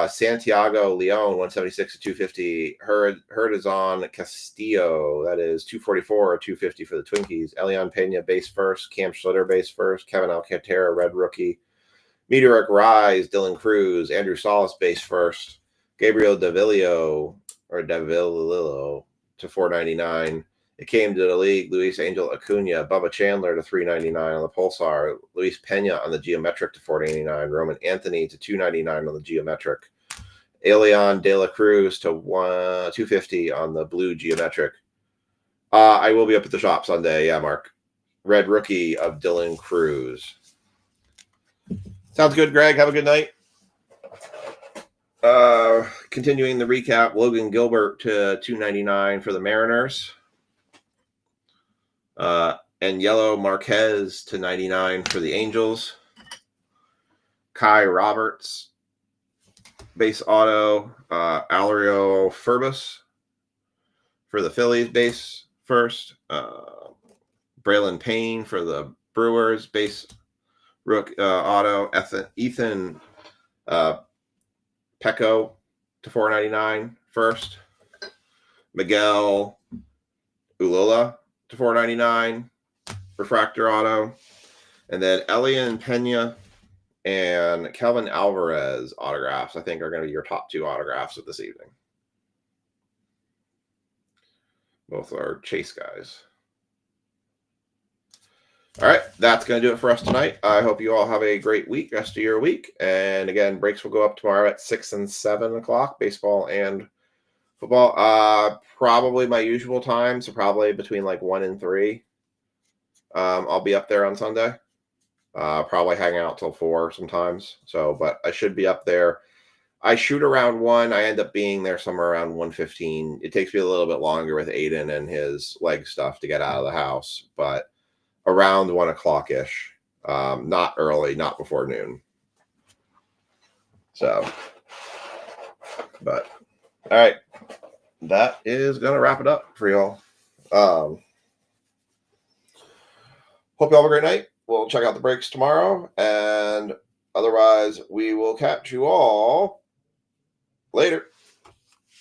Santiago Leon, 176 to 250. Herdizon Castillo, that is 244 or 250 for the Twinkies. Elian Pena, base first. Cam Schlitter, base first. Kevin Alcantara, red rookie. Meteoric Rise, Dylan Cruz. Andrew Salas, base first. Gabriel Davillo to 499. It came to the league. Luis Angel Acuna, Bubba Chandler to 399 on the Pulsar. Luis Pena on the Geometric to 489. Roman Anthony to 299 on the Geometric. Elian De La Cruz to 250 on the Blue Geometric. I will be up at the shop Sunday. Yeah, Mark. Red rookie of Dylan Cruz. Sounds good, Greg. Have a good night. Continuing the recap, Logan Gilbert to 299 for the Mariners. And Yellow Marquez to 99 for the Angels. Kai Roberts, base auto. Alario Furbus for the Phillies, base first. Braylon Payne for the Brewers, base auto. Ethan Pecco to 499 first. Miguel Ulola to 499 refractor auto. And then Elian Pena and Kelvin Alvarez autographs, I think, are going to be your top 2 autographs of this evening. Both are Chase guys. All right, that's going to do it for us tonight. I hope you all have a great week, rest of your week. And again, breaks will go up tomorrow at 6 and 7 o'clock, baseball and football. Probably my usual time, so probably between like 1 and 3. I'll be up there on Sunday. Probably hang out till 4 sometimes. But I should be up there. I shoot around 1. I end up being there somewhere around 1:15. It takes me a little bit longer with Aiden and his leg stuff to get out of the house, but around 1 o'clock-ish. Not early, not before noon. But all right. That is going to wrap it up for y'all. Hope you all have a great night. We'll check out the breaks tomorrow. And otherwise, we will catch you all later.